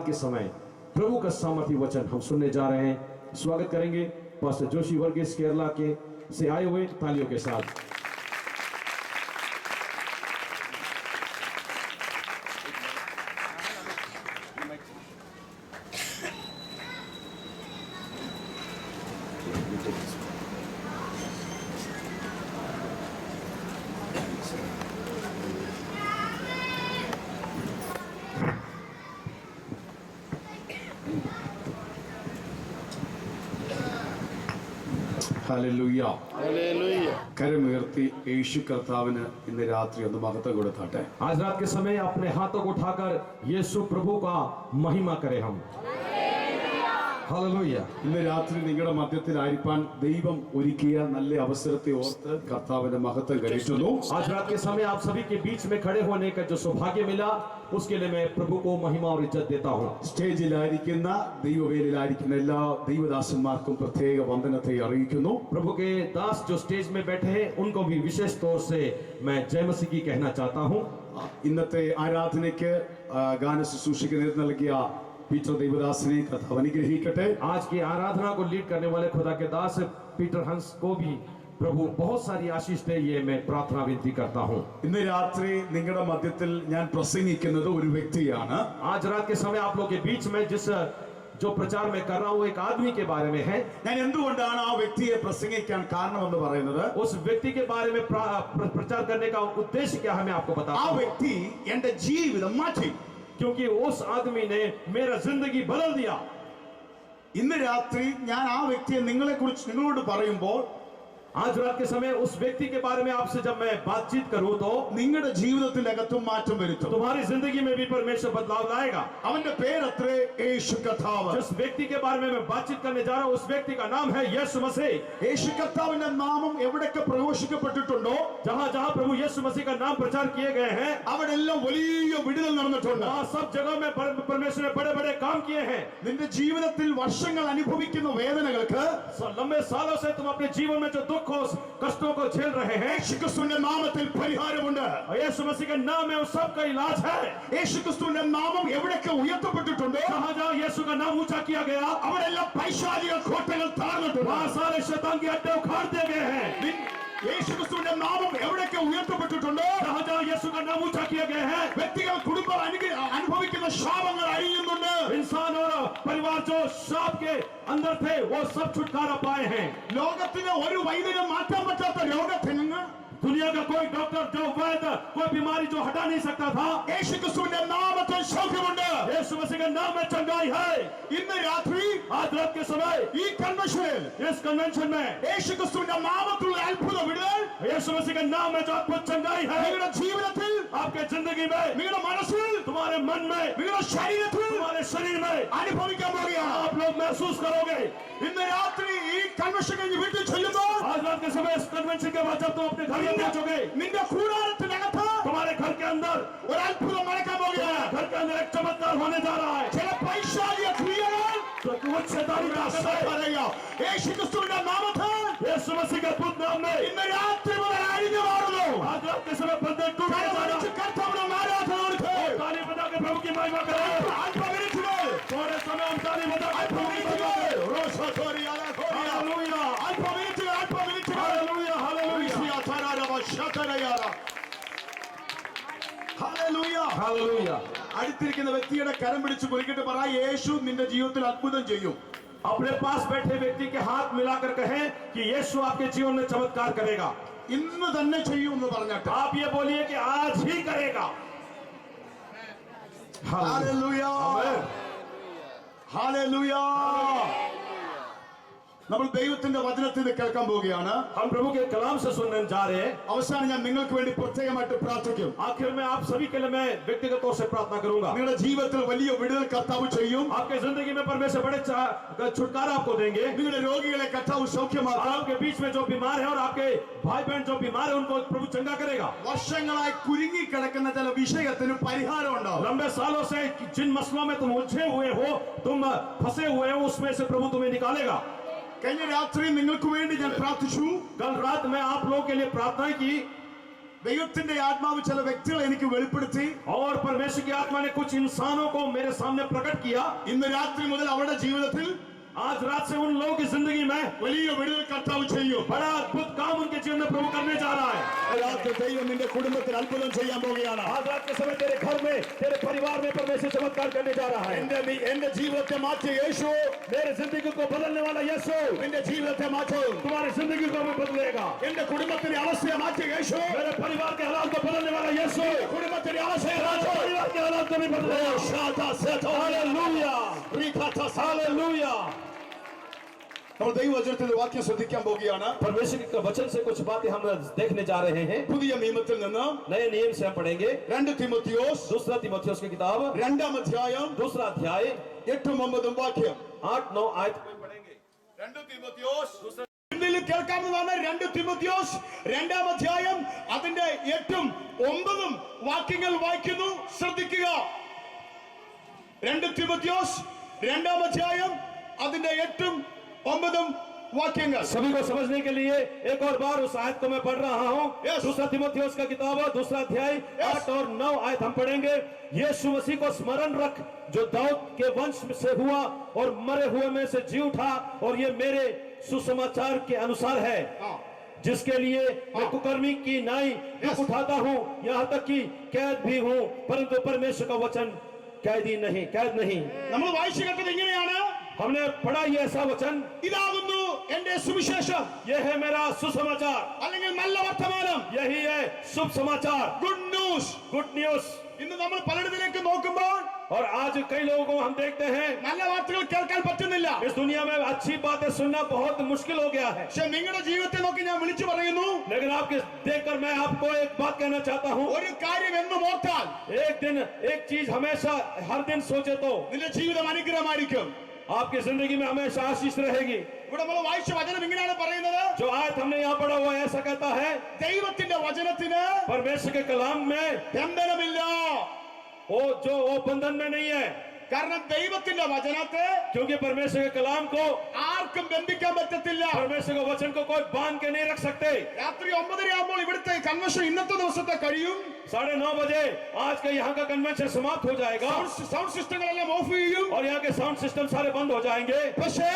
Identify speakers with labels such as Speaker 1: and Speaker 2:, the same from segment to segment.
Speaker 1: के समय प्रभु का सामर्थी वचन हम सुनने जा रहे हैं। स्वागत करेंगे पास्टर जोशी वर्गीस केरला के से आए हुए तालियों के साथ। Hallelujah hallelujah. കരമുയർത്തി യേശു കർത്താവിന് ഇന്ന് രാത്രി ഒന്ന് മഹത്വം കൊടുത്താട്ടെ। आज रात के समय अपने हाथों को उठाकर यीशु प्रभु का महिमा करें हम। हालेलुया। ഇന്ന് രാത്രി നിങ്ങളുടെ മധ്യത്തിലായിരിക്കാൻ ദൈവം ഒരുക്കിയ നല്ല അവസരത്തെ ഓർത്ത് കർത്താവിന്റെ മഹത്വം കരേറ്റുന്നു। आज रात के समय आप सभी के बीच में खड़े होने का जो सौभाग्य मिला उसके लिए मैं प्रभु को महिमा और इज्जत देता हूँ। സ്റ്റേജിലായിരിക്കുന്ന ദൈവവേലയിലായിരിക്കുന്ന എല്ലാ ദൈവദാസന്മാർക്കും പ്രത്യേക വന്ദനത്തെ അറിയിക്കുന്നു। प्रभु के दास जो स्टेज में बैठे हैं उनको भी विशेष तौर से मैं जय मसीह की कहना चाहता हूँ। ഇന്നത്തെ ആരാധനയ്ക്ക് ഗാന ശുശ്രൂഷയ്ക്ക് നേതൃത്വം നൽകിയ पीटर देवदास ने कथा अनुग्रहिकटे। आज की आराधना को लीड करने वाले खुदा के दास पीटर हंस को भी प्रभु बहुत सारी आशीष दे, ये मैं प्रार्थना विनती करता हूँ। ഇന്ന് രാത്രി നിങ്ങളുടെ മധ്യത്തിൽ ഞാൻ പ്രസംഗിക്കുന്നത് ഒരു വ്യക്തിയാണ്। आज रात के समय आप लोग के बीच में जिस जो प्रचार मैं कर रहा हूँ एक आदमी के बारे में है। ഞാൻ എന്തുകൊണ്ടാണ് ആ വ്യക്തിയെ പ്രസംഗിക്കാൻ കാരണമെന്ന് പറയുന്നത്, उस व्यक्ति के बारे में प्रचार करने का उद्देश्य क्या है मैं आपको बताता हूँ। ആ വ്യക്തി എൻ്റെ ജീവിതം മാറ്റി, क्योंकि उस आदमी ने मेरा जिंदगी बदल दिया। ഇന്ന് രാത്രി ഞാൻ ആ വ്യക്തിയെ നിങ്ങളോട് പറയുമ്പോൾ आज रात के समय उस व्यक्ति के बारे में आपसे जब मैं बातचीत करूं तो നിങ്ങളുടെ ജീവിതത്തിലകത്തും മാറ്റം വരുത്തും, तुम्हारी जिंदगी में भी परमेश्वर बदलाव लाएगा। അവന്റെ പേരത്രേ യേശു കർത്താവ്। जिस व्यक्ति के बारे में मैं बातचीत करने जा रहा हूं उस व्यक्ति का नाम है यीशु मसीह। യേശു കർത്താവിന്റെ നാമം എവിടെയൊക്കെ പ്രഘോഷിക്കപ്പെട്ടിട്ടുണ്ടോ, जहां-जहां प्रभु यीशु मसीह का नाम प्रचार किए गए हैं അവിടെല്ലാം വലിയ വിടുതൽ നടന്നിട്ടുണ്ട്। सब जगह में परमेश्वर ने बड़े-बड़े काम किए हैं। നിന്റെ ജീവിതത്തിൽ വർഷങ്ങൾ അനുഭവിക്കുന്ന വേദനകൾക്ക് लंबे सालों से तुम अपने जीवन में जो दुख कष्टों को झेल रहे हैं यीशु क्रिस्तुविന്റെ നാമത്തിൽ പരിഹാരമുണ്ട്। യേശു मसीह के नाम में उस सब का इलाज है। യേശു ക്രിസ്തുവിന്റെ നാമം എവിടെയൊക്കെ ഉയർത്തപ്പെട്ടിട്ടുണ്ടോ, जहां-जहां यीशु का नाम ऊंचा किया गया അവിടെല്ലാം പൈശാചിക കോട്ടകൾ തകർന്നിട്ടുണ്ട്। वहां सारे शैतान के अड्डे उखाड़ दिए गए हैं। യേശു ക്രിസ്തുവിന്റെ നാമം എവിടെയൊക്കെ ഉയർത്തപ്പെട്ടിട്ടുണ്ടോ, जहां-जहां यीशु का नाम ऊंचा किया गया है വ്യക്തികൾ കുടുംബം അനുഭവിക്കുന്ന ശാപങ്ങൾ അഴിയുന്നുണ്ട്। इंसान और परिवार जो शाप के अंदर थे वो सब छुटकारा पाए हैं। ലോകത്തിലെ ഒരു വൈദ്യനും മാറ്റാൻ പറ്റാത്ത രോഗത്തിന് दुनिया का कोई डॉक्टर जो वैद्य कोई बीमारी जो हटा नहीं सकता था, യേശു ക്രിസ്തുവിന്റെ നാമത്തിൽ സൗഖ്യമുണ്ട്। യേശു मसीह के नाम में चंगाई है। ഇന്ന് രാത്രി आज रात के समय ഈ കൺവെൻഷനിൽ इस कन्वेंशन में യേശു ക്രിസ്തുവിന്റെ നാമത്തിലുള്ള അത്ഭുത വിടുതൽ, യേശു मसीह के नाम में जो अद्भुत चंगाई है നിങ്ങളുടെ ജീവിതത്തിൽ, आपके जिंदगी में, നിങ്ങളുടെ മനസ്സിൽ, तुम्हारे मन में, നിങ്ങളുടെ ശരീരത്തിൽ, तुम्हारे शरीर में അനുഭവിക്കാൻ പോകുകയാണ്। आप लोग महसूस करोगे। ഇന്ന് രാത്രി ഈ കൺവെൻഷൻ കഴിഞ്ഞ് വീട്ടിൽ ചെല്ലുമ്പോൾ आज रात के समय इस कन्वेंशन के बाद जब तुम अपने घर पहुंचोगे, നിന്റെ കൂടാരത്തിനകത്ത്, तुम्हारे घर के अंदर ഒരു അത്ഭുതം നടക്കാൻ പോകുകയാണ്। घर के अंदर एक चमत्कार होने जा रहा है। ചില പൈശാചിക ക്രിയകൾ कुछ शैतानी ताकत करेगा യേശു ക്രിസ്തുവിന്റെ നാമത്തിൽ, യേശു मसीह के अद्भुत नाम में ഇന്ന് രാത്രി മുതൽ അഴിഞ്ഞു മാറുന്നു। आज रात के समय बंधन टूट जाएगा। കർത്താവിനെ ആരാധന കൊടുക്കുക, ताली बजा के प्रभु की महिमा करें। അല്പമിനിറ്റുകൾ थोड़े समय हम ताली बजा के प्रभु की महिमा करें। रोशा थोड़ी आला थोड़ी हालेलुया। अल्पमिनिറ്റുകൾ हालेलुया हालेलुया तारारा शतरयारा हालेलुया हालेलुया। അടുത്തിരിക്കുന്ന വ്യക്തിയുടെ കരം പിടിച്ച് കുലുക്കിട്ട് പറ, യേശു നിന്റെ ജീവിതത്തിൽ അത്ഭുതം ചെയ്യും। अपने पास बैठे व्यक्ति के हाथ मिलाकर कहें कि यीशु आपके जीवन में चमत्कार करेगा। ഇന്ന് തന്നെ ചെയ്യും എന്ന് പറഞ്ഞിട്ട് आप ये बोलिए कि आज ही करेगा। Hallelujah hallelujah. നമ്മൾ ദൈവത്തിന്റെ വചനത്തിൽ കേൾക്കാൻ പോവുകയാണ്। हम प्रभु के कलाम से सुनने जा रहे हैं। അവസാനം ഞാൻ നിങ്ങൾക്ക് വേണ്ടി പ്രത്യേകമായിട്ട് പ്രാർത്ഥിക്കും। आखिर में आप सभी के लिए मैं व्यक्तिगत तौर से प्रार्थना करूंगा। നിങ്ങളുടെ ജീവിതത്തിൽ വലിയ വിടുതൽ കർത്താവ് ചെയ്യും। आपके जिंदगी में परमेश्वर बड़े छुटकारा आपको देंगे। നിങ്ങളുടെ രോഗികളെ കർത്താവ് സൗഖ്യമാക്കും। आपके बीच में जो बीमार है और आपके भाई बहन जो बीमार है उनको प्रभु चंगा करेगा। വർഷങ്ങളായി കുരുങ്ങി കിടക്കുന്ന ചില വിഷയത്തിന് പരിഹാരം ഉണ്ടാവും। लंबे सालों से जिन मसलों में तुम उलझे हुए हो, तुम फंसे हुए हो, उसमें से प्रभु तुम्हें निकालेगा। കഴിഞ്ഞ രാത്രി നിങ്ങൾക്ക് വേണ്ടി ഞാൻ പ്രാർത്ഥിച്ചു। कल रात में आप लोगों के लिए प्रार्थना की।
Speaker 2: ദൈവത്തിന്റെ ആത്മാവ് ചില വ്യക്തികളെ എനിക്ക് വെളിപ്പെടുത്തി.
Speaker 1: और परमेश्वर की आत्मा ने कुछ इंसानों को मेरे सामने प्रकट किया.
Speaker 2: ഇന്ന് രാത്രി മുതൽ അവരുടെ ജീവിതത്തിൽ
Speaker 1: आज रात से उन लोगों की जिंदगी में
Speaker 2: വലിയ വിടുതൽ കർത്താവ് ചെയ്യും.
Speaker 1: बड़ा अद्भुत काम उनके जीवन में प्रभु करने जा रहा है.
Speaker 2: രാത്രി ദൈവം നിന്റെ കുടുംബത്തിൽ അത്ഭുതം ചെയ്യാൻ പോകുകയാണ്.
Speaker 1: आज रात के समय तेरे घर में, तेरे परिवार में परमेश्वर चमत्कार करने जा रहा है.
Speaker 2: എന്റെ ജീവിതത്തെ മാറ്റിയ യേശു,
Speaker 1: मेरे जिंदगी को बदलने वाला यीशु
Speaker 2: നിന്റെ ജീവിതത്തെ മാറ്റും.
Speaker 1: तुम्हारी जिंदगी को भी बदलेगा.
Speaker 2: എന്റെ കുടുംബത്തിന്റെ അവസ്ഥയെ മാറ്റിയ യേശു,
Speaker 1: मेरे परिवार के हालात को बदलने वाला यीशु
Speaker 2: കുടുംബത്തിന്റെ അവസ്ഥയെ
Speaker 1: मेरे
Speaker 2: മാറ്റും.
Speaker 1: परिवार के हालात को भी बदलेगा. Hallelujah, hallelujah.
Speaker 2: നമ്മൾ ദൈവവചനത്തിന്റെ വാക്യം ശ്രദ്ധിക്കാൻ പോവുകയാണ്.
Speaker 1: परमेश्वर के वचन से कुछ बातें हम देखने जा रहे हैं.
Speaker 2: പുതിയ നിയമത്തിൽ നിന്ന്
Speaker 1: नए नियम से हम पढ़ेंगे.
Speaker 2: 2 തിമോത്തിയോസ്
Speaker 1: दूसरा तीमुथियुस की किताब
Speaker 2: 2-ാം അധ്യായം
Speaker 1: दूसरा अध्याय
Speaker 2: 8-9 വാക്യം.
Speaker 1: 8-9 आयत में पढ़ेंगे.
Speaker 2: 2 തിമോത്തിയോസ് ഇന്നിൽ കേൾക്കാവുന്നതാണ്. 2 തിമോത്തിയോസ് 2-ാം അധ്യായം അതിന്റെ 8-9 വാക്യങ്ങൾ വായിക്കുന്നു. ശ്രദ്ധിക്കുക. 2 തിമോത്തിയോസ് 2-ാം അധ്യായം അതിന്റെ 8-9 वाक्यंगा
Speaker 1: सभी को समझने के लिए एक और बार उस आयत को मैं पढ़ रहा हूँ.
Speaker 2: Yes.
Speaker 1: दूसरा तीमुथियुस का किताब दूसरा अध्याय 8 और 9 आयत हम पढ़ेंगे. यीशु मसीह को स्मरण रख जो दाऊद के वंश से हुआ और मरे हुए में से जी उठा, और ये मेरे सुसमाचार के अनुसार है, जिसके लिए मैं कुकर्मी की नाई दुख उठाता हूँ, यहाँ तक कि कैद भी हूँ, परंतु परमेश्वर का वचन कैद नहीं.
Speaker 2: നമ്മൾ വായിച്ചു കേട്ടത് ഇങ്ങനെയാണ്.
Speaker 1: हमने पढ़ा ये ऐसा वचन,
Speaker 2: ഇതാകുന്നു എന്റെ സുവിശേഷം,
Speaker 1: यह है मेरा सुसमाचार,
Speaker 2: അല്ലെങ്കിൽ നല്ല വർത്തമാനം,
Speaker 1: यही है शुभ समाचार,
Speaker 2: ഗുഡ് ന്യൂസ്.
Speaker 1: Good news.
Speaker 2: ഇന്ന് നമ്മൾ പലയിടത്തിലേക്ക് നോക്കുമ്പോൾ
Speaker 1: और आज कई लोगों को हम देखते हैं
Speaker 2: നല്ല വാർത്തകൾ കേൾക്കാൻ പറ്റുന്നില്ല.
Speaker 1: इस दुनिया में अच्छी बातें सुनना बहुत मुश्किल हो गया है.
Speaker 2: പക്ഷെ നിങ്ങളുടെ ജീവിതത്തെ നോക്കി ഞാൻ വിളിച്ചു പറയുന്നു,
Speaker 1: लेकिन आपके देखकर मैं आपको एक बात कहना चाहता हूँ.
Speaker 2: ഒരു കാര്യം എന്നും ഓർത്താൽ
Speaker 1: एक दिन एक चीज हमेशा हर दिन सोचे तो
Speaker 2: നിന്റെ ജീവിതം അനുഗ്രഹമായിരിക്കും.
Speaker 1: आपकी जिंदगी में हमेशा आशीष रहेगी.
Speaker 2: ഇവിടെ നമ്മൾ വായിച്ച വചനം ഇങ്ങനെയാണ് പറയുന്നത്.
Speaker 1: जो आयत हमने यहाँ पढ़ा हुआ है ऐसा कहता है,
Speaker 2: ദൈവത്തിന്റെ വചനത്തിന്
Speaker 1: परमेश्वर के कलाम में
Speaker 2: ബന്ധനമില്ല.
Speaker 1: वो बंधन में नहीं है,
Speaker 2: കാരണം ദൈവത്തിന്റെ വചനത്തെ
Speaker 1: क्योंकि परमेश्वर के कलाम को,
Speaker 2: ആർക്കും ബന്ധിക്കാൻ പറ്റത്തില്ല.
Speaker 1: परमेश्वर के वचन को कोई बांध के नहीं रख सकते.
Speaker 2: രാത്രി 9:30 ആകുമ്പോൾ ഇവിടുത്തെ കൺവെൻഷൻ ഇന്നത്തെ ദിവസത്തെ കഴിയും.
Speaker 1: 9:30 बजे आज का यहाँ का कन्वेंशन समाप्त हो जाएगा
Speaker 2: സൗണ്ട് സിസ്റ്റങ്ങളെല്ലാം ഓഫ് ചെയ്യും.
Speaker 1: और यहाँ के साउंड सिस्टम सारे बंद हो जाएंगे.
Speaker 2: പക്ഷേ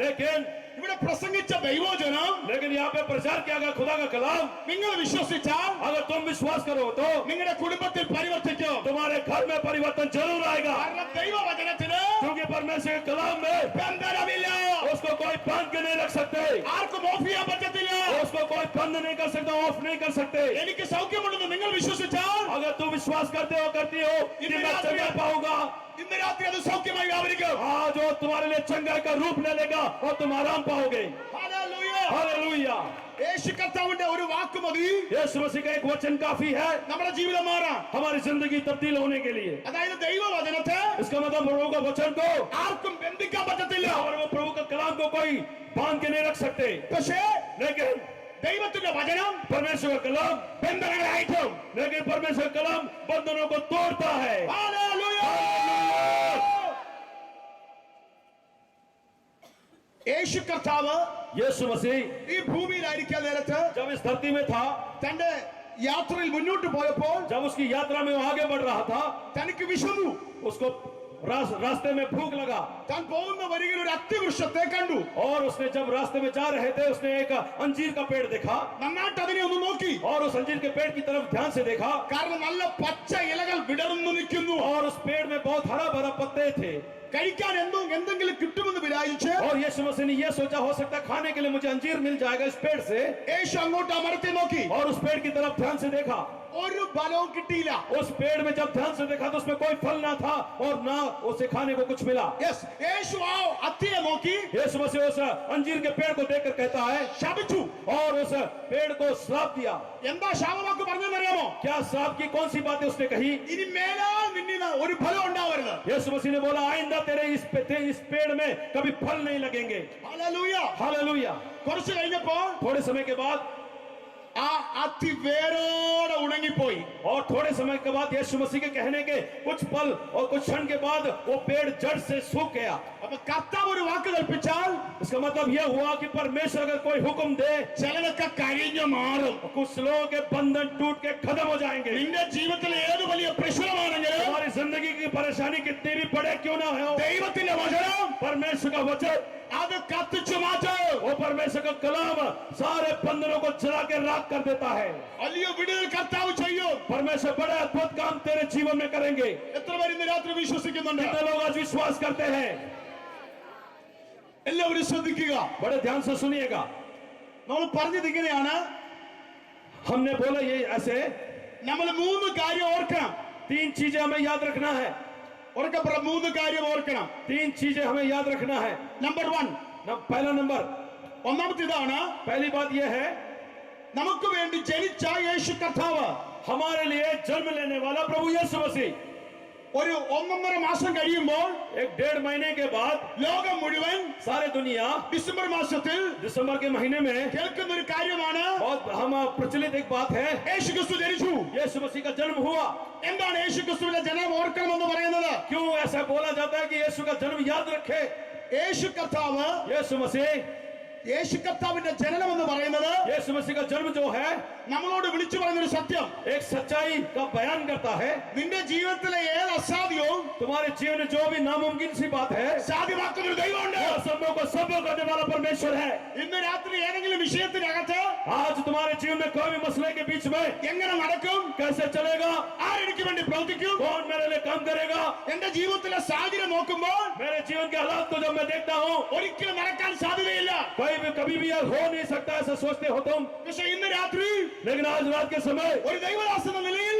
Speaker 1: लेकिन
Speaker 2: ഇവിടെ പ്രസംഗിച്ച ദൈവവചനം
Speaker 1: यहाँ पे प्रचार किया गया खुदा का कलाम,
Speaker 2: നിങ്ങൾ വിശ്വസിച്ചാൽ
Speaker 1: अगर तुम विश्वास करो तो
Speaker 2: നിങ്ങളുടെ കുടുംബത്തിൽ പരിവർത്തിക്കും.
Speaker 1: तुम्हारे घर में परिवर्तन जरूर आएगा.
Speaker 2: കാരണം ദൈവവചനത്തിന്
Speaker 1: क्योंकि परमेश्वर के कलाम में
Speaker 2: ബന്ധനമില്ല.
Speaker 1: उसको कोई बांध के नहीं रख सकते,
Speaker 2: ആർക്കും ഓഫ് ചെയ്യാൻ പറ്റത്തില്ല.
Speaker 1: उसको कोई बंद नहीं कर सकता, ऑफ नहीं कर सकते.
Speaker 2: എനിക്ക് സൗഖ്യമുണ്ടെന്ന് നിങ്ങൾ വിശ്വസിച്ചാൽ
Speaker 1: अगर तुम विश्वास करते हो करती हो कि मैं चंगा पाऊंगा,
Speaker 2: ഇന്ന് രാത്രി അത് സൗഖ്യമായി വ്യാപരിക്കും.
Speaker 1: आज वो तुम्हारे लिए चंगाई का रूप ले लेगा और तुम आराम पाओगे.
Speaker 2: ഹല്ലേലൂയ.
Speaker 1: हालेलुया.
Speaker 2: യേശു കർത്താവിന്റെ ഒരു വാക്ക് മതി
Speaker 1: यीशु मसीह का एक वचन काफी है
Speaker 2: നമ്മുടെ ജീവിതം മാറാൻ.
Speaker 1: हमारी जिंदगी तब्दील होने के लिए.
Speaker 2: അതായത് ദൈവവചനത്തെ
Speaker 1: इसका मतलब प्रभु का वचन को
Speaker 2: ആർക്കും ബന്ധിക്കാൻ പറ്റത്തില്ല.
Speaker 1: और वो प्रभु का कलाम को कोई बांध के नहीं रख सकते.
Speaker 2: പക്ഷേ
Speaker 1: लेकिन
Speaker 2: ദൈവത്തിന്റെ വചനം
Speaker 1: परमेश्वर का कलाम
Speaker 2: ബന്ധനങ്ങളെ അയക്കും.
Speaker 1: लेकिन परमेश्वर का कलाम बंधनों को तोड़ता है.
Speaker 2: ഹല്ലേലൂയ. യേശു കർത്താവ്
Speaker 1: यीशु मसीह
Speaker 2: ഈ ഭൂമിയിലായിരിക്കാൻ നേരത്ത്
Speaker 1: जब इस धरती में था,
Speaker 2: തന്റെ യാത്രയിൽ മുന്നോട്ട് പോയപ്പോൾ
Speaker 1: जब उसकी यात्रा में वो आगे बढ़ रहा था,
Speaker 2: തനിക്ക് വിശന്നു.
Speaker 1: उसको रास्ते में भूख लगा
Speaker 2: താൻ പോകുന്ന വരികിൽ ഒരു അത്തിവൃക്ഷത്തെ കണ്ടു.
Speaker 1: और उसने जब रास्ते में जा रहे थे उसने एक अंजीर का पेड़ देखा
Speaker 2: നന്നായിട്ട് അതിനെ ഒന്ന് നോക്കി.
Speaker 1: और उस अंजीर के पेड़ की तरफ ध्यान से देखा
Speaker 2: കാരണം നല്ല പച്ച ഇലകൾ വിടർന്നു നിൽക്കുന്നു.
Speaker 1: और उस पेड़ में बहुत हरा भरा पत्ते थे.
Speaker 2: കഴിക്കാൻ എന്തെങ്കിലും കിട്ടുമെന്ന് വിചാരിച്ച്
Speaker 1: और यीशु मसीह ने यह सोचा हो सकता है खाने के लिए मुझे अंजीर मिल जाएगा इस पेड़ से,
Speaker 2: യേശു അങ്ങോട്ട് ആ മരത്തെ നോക്കി.
Speaker 1: और उस पेड़ की तरफ ध्यान से देखा.
Speaker 2: ഒരു ഫലവും കിട്ടിയില്ല.
Speaker 1: उस पेड़ में जब ध्यान से देखा तो उसमें कोई फल ना था और ना उसे खाने को कुछ मिला.
Speaker 2: യേശു ആ അത്തിയെ നോക്കി
Speaker 1: यीशु मसीह उस अंजीर के पेड़ को देखकर कहता है
Speaker 2: ശപിച്ചു.
Speaker 1: और उस पेड़ को श्राप दिया.
Speaker 2: എന്താ ശാപവാക്ക് പറഞ്ഞെന്നറിയാമോ?
Speaker 1: क्या श्राप की कौन सी बातें उसने कही?
Speaker 2: ഇനി മേലാൽ നിന്നിൽ ഒരു ഫലം ഉണ്ടാവരുത്.
Speaker 1: यीशु मसीह ने बोला आइंदा तेरे इस पेड़ में कभी फल नहीं लगेंगे.
Speaker 2: ഹല്ലേലൂയ.
Speaker 1: हालेलुया.
Speaker 2: കുറച്ച് കഴിഞ്ഞപ്പോൾ
Speaker 1: थोड़े समय के बाद
Speaker 2: ആ ആ അതിവേരോടെ ഉണങ്ങിപ്പോയി.
Speaker 1: और थोड़े समय के बाद यीशु मसीह के कहने के कुछ पल और कुछ क्षण के बाद वो पेड़ जड़ से सूख गया।
Speaker 2: അപ്പൊ കർത്താവ് ഒരു വാക്ക് കൽപ്പിച്ചാൽ
Speaker 1: इसका मतलब यह हुआ कि परमेश्वर अगर कोई हुक्म दे,
Speaker 2: ചിലതൊക്കെ കരിഞ്ഞു മാറും.
Speaker 1: कुछ लोगों के बंधन टूट के खत्म हो जाएंगे।
Speaker 2: നിന്റെ ജീവിതത്തിൽ ഏത് വലിയ പ്രശ്നമാണെങ്കിലും
Speaker 1: हमारी जिंदगी की परेशानी कितनी भी बड़े क्यों ना हो,
Speaker 2: ദൈവത്തിന്റെ വചനം
Speaker 1: परमेश्वर का वचन,
Speaker 2: അത് കത്തിച്ചു മാറ്റും.
Speaker 1: वो परमेश्वर का कलाम सारे बंधनों को जला के राख कर देता है।
Speaker 2: വലിയ വിടുതൽ കർത്താവ് ചെയ്യും.
Speaker 1: परमेश्वर बड़े अद्भुत काम तेरे जीवन में करेंगे।
Speaker 2: എത്ര പേര് ഇന്ന് രാത്രി വിശ്വസിക്കുന്നുണ്ട്?
Speaker 1: कितने लोग आज विश्वास करते हैं?
Speaker 2: എല്ലാവരും ശ്രദ്ധിക്കുക.
Speaker 1: बड़े ध्यान से सुनिएगा।
Speaker 2: നമ്മൾ പറഞ്ഞത് ഇങ്ങനെയാണ്,
Speaker 1: हमने बोला ये ऐसे
Speaker 2: നമ്മൾ മൂന്ന് കാര്യം ഓർക്കണം.
Speaker 1: 3 चीजें हमें याद रखना है।
Speaker 2: ഉറക്കെ പറ, മൂന്ന് കാര്യം ഓർക്കണം.
Speaker 1: 3 चीजें हमें याद रखना है।
Speaker 2: നമ്പർ 1,
Speaker 1: पहला नंबर,
Speaker 2: ഒന്നാമത്തെ ഇതാണ്,
Speaker 1: पहली बात यह है,
Speaker 2: നമുക്ക് വേണ്ടി ജനിച്ച യേശു കർത്താവ്
Speaker 1: हमारे लिए जन्म लेने वाला प्रभु यीशु मसीह
Speaker 2: ഒരു 1.5 മാസം കഴിയുമ്പോൾ
Speaker 1: 1.5 महीने के बाद
Speaker 2: ലോകം മുഴുവൻ
Speaker 1: सारे दुनिया
Speaker 2: ഡിസംബർ മാസത്തിൽ
Speaker 1: दिसंबर के महीने में
Speaker 2: കേൾക്കുന്ന ഒരു കാര്യമാണ്,
Speaker 1: बहुत हम प्रचलित एक बात है,
Speaker 2: യേശു ക്രിസ്തു ജനിച്ചു.
Speaker 1: यीशु मसीह का जन्म हुआ।
Speaker 2: എന്താണ് യേശു ക്രിസ്തുവിന്റെ ജനനം ഓർക്കണമെന്ന് പറയുന്നത്?
Speaker 1: क्यों ऐसा बोला जाता है कि यीशु का जन्म याद रखे?
Speaker 2: യേശു കർത്താവ്,
Speaker 1: यीशु मसीह,
Speaker 2: യേശു കർത്താവിന്റെ ജനനം എന്ന് പറയുന്നത്
Speaker 1: यीशु मसीह का जन्म जो है
Speaker 2: നമ്മളോട് വിളിച്ചു പറയുന്ന ഒരു സത്യം.
Speaker 1: एक सच्चाई का बयान करता है।
Speaker 2: നിന്റെ ജീവിതത്തിലെ ഏത് അസാധ്യവും
Speaker 1: तुम्हारे जीवन में जो भी नामुमकिन सी बात है,
Speaker 2: സാധ്യമാക്കുന്ന ഒരു ദൈവമുണ്ട്.
Speaker 1: वो असंभव को संभव करने वाला परमेश्वर है।
Speaker 2: ഇന്ന് രാത്രി ഏതെങ്കിലും വിഷയത്തിനകത്ത്
Speaker 1: आज तुम्हारे जीवन में कोई भी मसले के बीच में
Speaker 2: എങ്ങനെ നടക്കും,
Speaker 1: कैसे चलेगा,
Speaker 2: ആരെനിക്ക് വേണ്ടി പ്രവർത്തിക്കും,
Speaker 1: कौन मेरे लिए काम करेगा,
Speaker 2: എന്റെ ജീവിതത്തിലെ സാഹചര്യം നോക്കുമ്പോൾ
Speaker 1: मेरे जीवन के हालात को जब मैं देखता हूँ,
Speaker 2: ഒരിക്കലും നടക്കാൻ സാധ്യതയില്ല.
Speaker 1: कभी भी यह हो नहीं सकता, ऐसा सोचते हो तुम।
Speaker 2: പക്ഷെ ഇന്ന് രാത്രി
Speaker 1: लेकिन आज रात के समय
Speaker 2: ഒരു ദൈവദാസൻ എന്ന നിലയിൽ